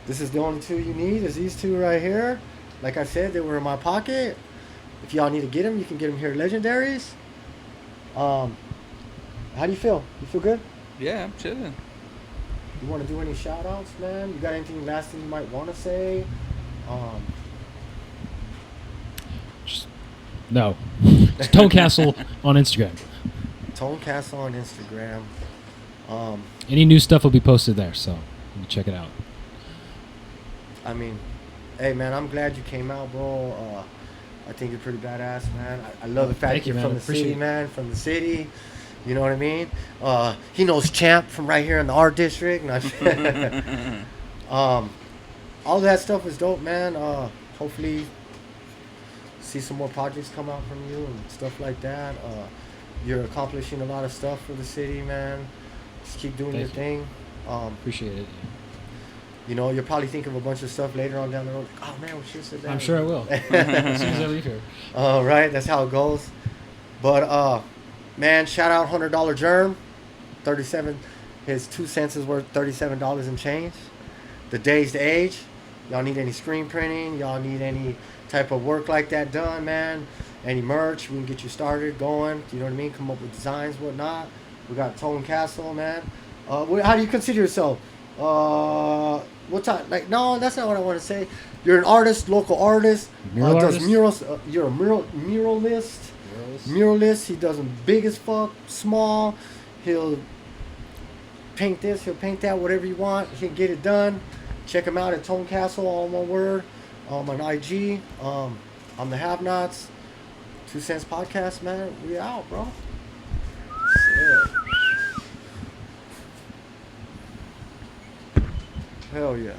This is the only two you need. Is these two right here. Like I said, they were in my pocket. If y'all need to get them, you can get them here at Legendaries. How do you feel? You feel good? Yeah, I'm chilling. You want to do any shout outs, man? You got anything last thing you might want to say? Just, no. It's Tone Castle on Instagram. Tone Castle on Instagram. Any new stuff will be posted there, so you can check it out. I mean, hey man, I'm glad you came out, bro. I think you're pretty badass, man. I love the fact Thank that you're you, from man. the city, Appreciate it. man. From the city. You know what I mean? He knows Champ from right here in the art district. All that stuff is dope, man. Hopefully, see some more projects come out from you and stuff like that. You're accomplishing a lot of stuff for the city, man. Just keep doing your Thank you. thing. Appreciate it. You know, you'll probably think of a bunch of stuff later on down the road. Oh man, we should have said that. I'm sure I will. As soon as I leave here. Right, that's how it goes. But man, shout out $100 Germ, 37. His 2 cents is worth $37 and change. The Dazed Age. Y'all need any screen printing? Y'all need any type of work like that done, man? Any merch? We can get you started, going. You know what I mean? Come up with designs, whatnot. We got Tone Castle, man. How do you consider yourself? What type? Like, no, that's not what I want to say. You're an artist, local artist. Mural does artist? murals. You're a muralist. Muralist. He does them big as fuck, small. He'll paint this. He'll paint that. Whatever you want, he can get it done. Check him out at Tone Castle, all one word. On IG. On the Have Nots. 2 Cents Podcast, man. We out, bro. Shit. Hell yeah.